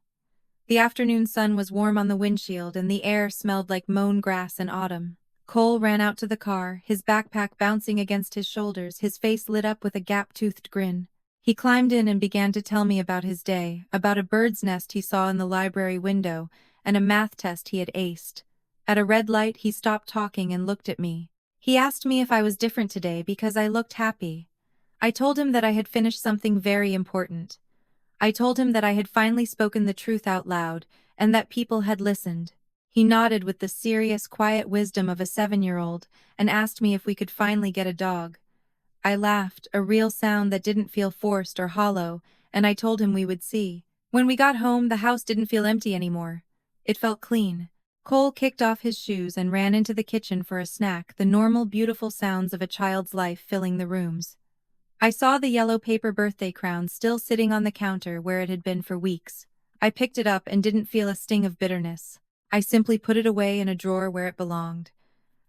The afternoon sun was warm on the windshield and the air smelled like mown grass in autumn. Cole ran out to the car, his backpack bouncing against his shoulders, his face lit up with a gap-toothed grin. He climbed in and began to tell me about his day, about a bird's nest he saw in the library window, and a math test he had aced. At a red light, he stopped talking and looked at me. He asked me if I was different today because I looked happy. I told him that I had finished something very important. I told him that I had finally spoken the truth out loud, and that people had listened. He nodded with the serious, quiet wisdom of a 7-year-old, and asked me if we could finally get a dog. I laughed, a real sound that didn't feel forced or hollow, and I told him we would see. When we got home, the house didn't feel empty anymore. It felt clean. Cole kicked off his shoes and ran into the kitchen for a snack, the normal, beautiful sounds of a child's life filling the rooms. I saw the yellow paper birthday crown still sitting on the counter where it had been for weeks. I picked it up and didn't feel a sting of bitterness. I simply put it away in a drawer where it belonged.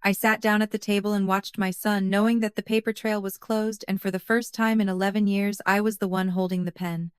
I sat down at the table and watched my son, knowing that the paper trail was closed, and for the first time in 11 years I was the one holding the pen.